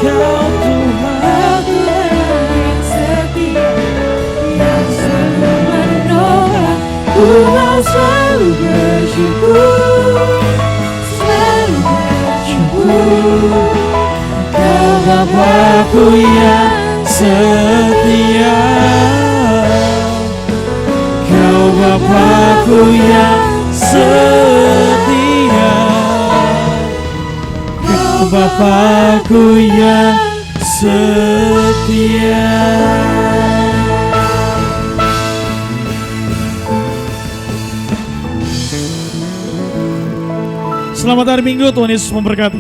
Kau Tuhan yang setia, yang selalu menolong. Ku mau selalu bersyukur, selalu bersyukur. Kau Bapakku yang setia, Kau Bapakku yang setia, Kau Bapakku yang setia. Selamat hari Minggu, Tuhan Yesus memberkati.